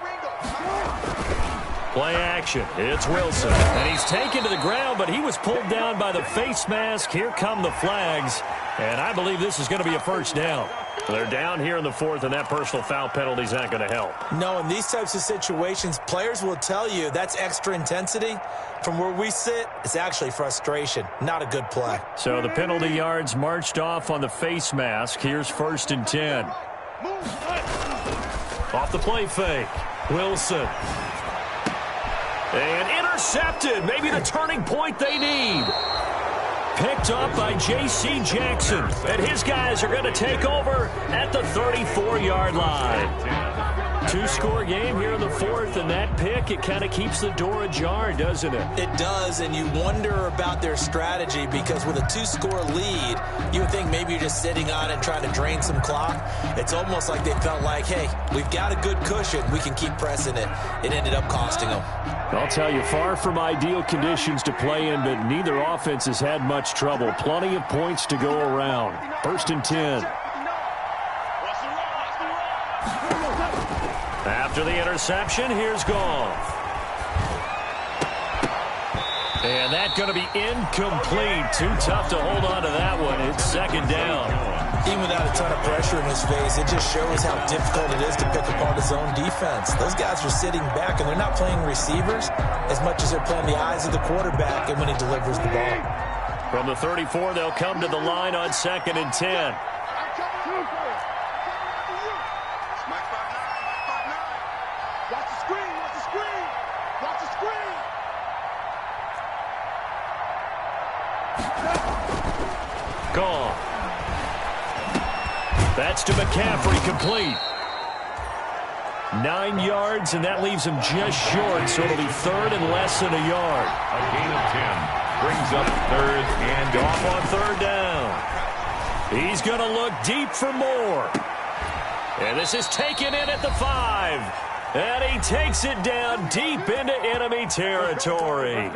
Play action. It's Wilson. And he's taken to the ground, but he was pulled down by the face mask. Here come the flags. And I believe this is going to be a first down. They're down here in the 4th, and that personal foul penalty is not going to help. No, in these types of situations, players will tell you that's extra intensity. From where we sit, it's actually frustration. Not a good play. So the penalty yards marched off on the face mask. Here's 1st and 10. Off the play fake. Wilson. And intercepted. Maybe the turning point they need. Picked up by J.C. Jackson. And his guys are going to take over at the 34-yard line. 2-score game here in the 4th, and that pick, it kind of keeps the door ajar, doesn't it? It does, and you wonder about their strategy because with a 2-score lead, you would think maybe you're just sitting on it trying to drain some clock. It's almost like they felt like, hey, we've got a good cushion. We can keep pressing it. It ended up costing them. I'll tell you, far from ideal conditions to play in, but neither offense has had much trouble. Plenty of points to go around. 1st and 10. After the interception, here's Goff. And that's going to be incomplete. Too tough to hold on to that one. It's 2nd down. Even without a ton of pressure in his face, it just shows how difficult it is to pick apart his own defense. Those guys are sitting back, and they're not playing receivers as much as they're playing the eyes of the quarterback and when he delivers the ball. From the 34, they'll come to the line on 2nd and 10. Gone. That's to McCaffrey, complete. 9 yards, and that leaves him just short, so it'll be third and less than a yard. A gain of 10 brings up third and Off on third down. He's going to look deep for more. And this is taken in at the 5. And he takes it down deep into enemy territory.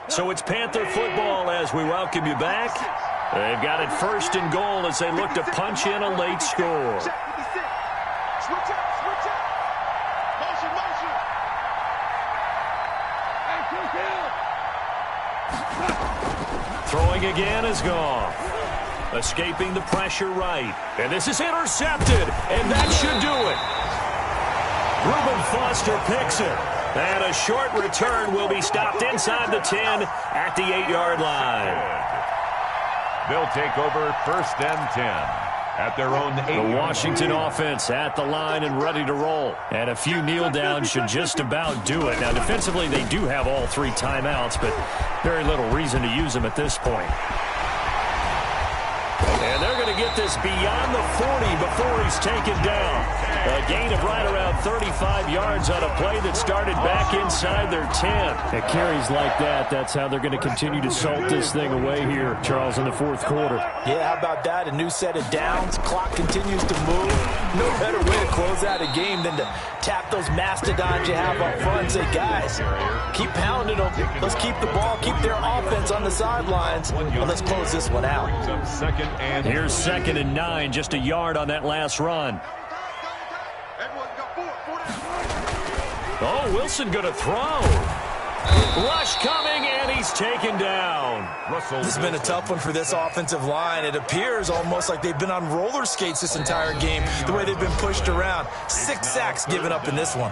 So it's Panther football as we welcome you back. They've got it first and goal as they look to punch in a late score. Check with the 6. Switch up, switch up. Motion, motion. Throwing again is Goff. Escaping the pressure right. And this is intercepted. And that should do it. Reuben Foster picks it. And a short return will be stopped inside the 10 at the 8-yard line. they'll take over first and 10 at their own 8. The Washington offense at the line and ready to roll. And a few kneel downs should just about do it. Now, defensively, they do have all 3 timeouts, but very little reason to use them at this point. And they're going to get this beyond the 40 before he's taken down. A gain of right around 35 yards on a play that started back inside their 10. At carries like that, that's how they're going to continue to salt this thing away here, Charles, in the fourth quarter. Yeah, how about that? A new set of downs. Clock continues to move. No better way to close out a game than to tap those mastodons you have up front and say, guys, keep pounding them. Let's keep the ball, keep their offense on the sidelines, and let's close this one out. Here's 2nd and 9, just a yard on that last run. Oh, Wilson going to throw. Rush coming, and he's taken down. This has been a tough one for this offensive line. It appears almost like they've been on roller skates this entire game, the way they've been pushed around. 6 sacks given up in this one.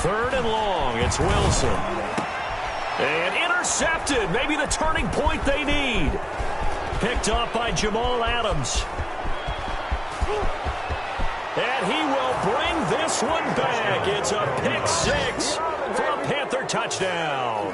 Third and long, it's Wilson. And intercepted, maybe the turning point they need. Picked up by Jamal Adams. And he will bring this one back. It's a pick 6 for a Panther touchdown.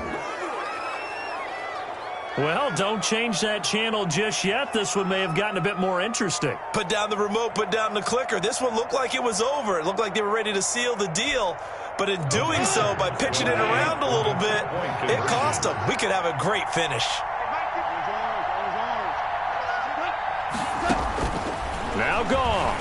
Well, don't change that channel just yet. This one may have gotten a bit more interesting. Put down the remote, put down the clicker. This one looked like it was over. It looked like they were ready to seal the deal. But in doing so, by pitching it around a little bit, it cost them. We could have a great finish. Now Goff.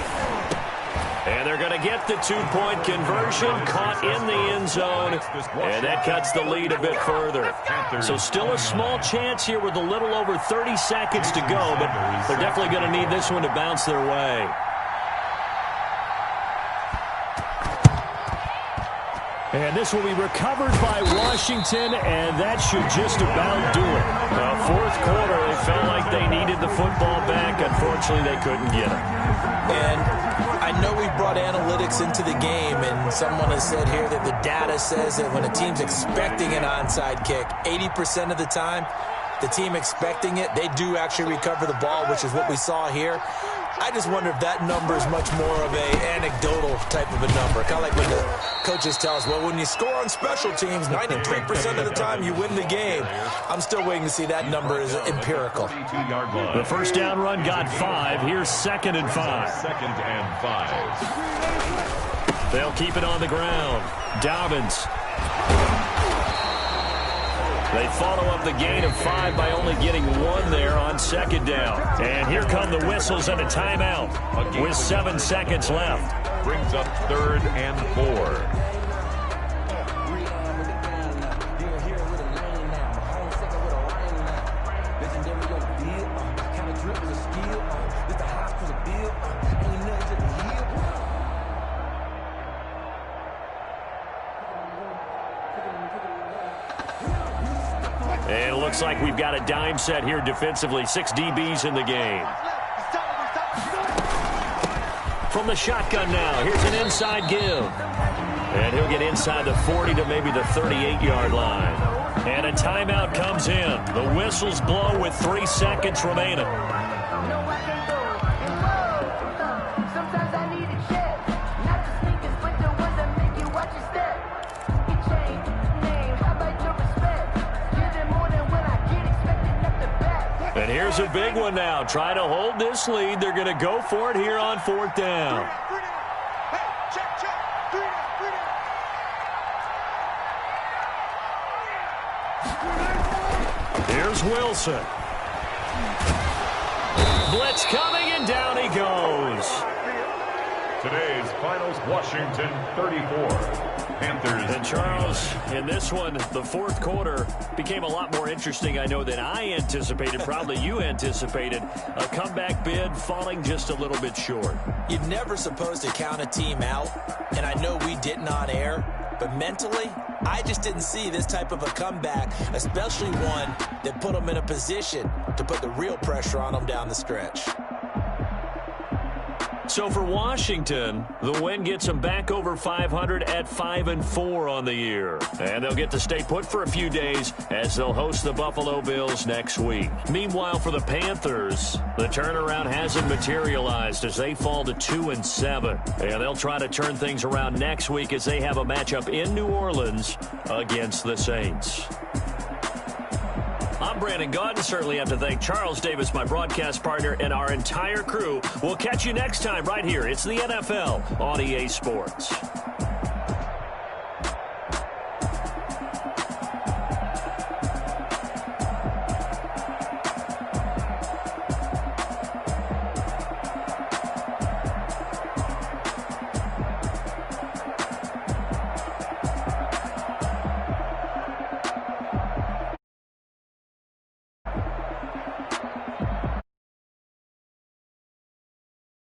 And they're going to get the 2-point conversion, caught in the end zone, and that cuts the lead a bit further. So still a small chance here with a little over 30 seconds to go, but they're definitely going to need this one to bounce their way. And this will be recovered by Washington, and that should just about do it. The fourth quarter, they felt like they needed the football back. Unfortunately, they couldn't get it. And I know we brought analytics into the game, and someone has said here that the data says that when a team's expecting an onside kick, 80% of the time, the team expecting it, they do actually recover the ball, which is what we saw here. I just wonder if that number is much more of a anecdotal type of a number. Kind of like when the coaches tell us, well, when you score on special teams, 93% of the time you win the game. I'm still waiting to see that number is empirical. The first down run got 5. Here's 2nd and 5. 2nd and 5. They'll keep it on the ground. Dobbins. They follow up the gain of 5 by only getting 1 there on 2nd down. And here come the whistles and a timeout with 7 seconds left. Brings up 3rd and 4. And it looks like we've got a dime set here defensively. 6 DBs in the game. From the shotgun now, here's an inside give. And he'll get inside the 40 to maybe the 38-yard line. And a timeout comes in. The whistles blow with 3 seconds remaining. No, I can't go. And whoa, sometimes I need a check. Not the sneakers, but the ones that make you watch your step. Your chain, name, how about your respect? Give them more than when I get expected up the back. And here's a big one now. Try to hold this lead. They're going to go for it here on 4th down. Hey, check, check. 3 down. Here's Wilson. Blitz coming, and down he goes. Today's finals, Washington 34, Panthers. And Charles, in this one, the 4th quarter became a lot more interesting, I know, than I anticipated. Probably you anticipated. A comeback bid falling just a little bit short. You're never supposed to count a team out, and I know we didn't on air, but mentally, I just didn't see this type of a comeback, especially one that put them in a position to put the real pressure on them down the stretch. So for Washington, the win gets them back over 500 at 5-4 on the year. And they'll get to stay put for a few days as they'll host the Buffalo Bills next week. Meanwhile, for the Panthers, the turnaround hasn't materialized as they fall to 2-7. And they'll try to turn things around next week as they have a matchup in New Orleans against the Saints. I'm Brandon Gaudin. Certainly have to thank Charles Davis, my broadcast partner, and our entire crew. We'll catch you next time right here. It's the NFL on EA Sports.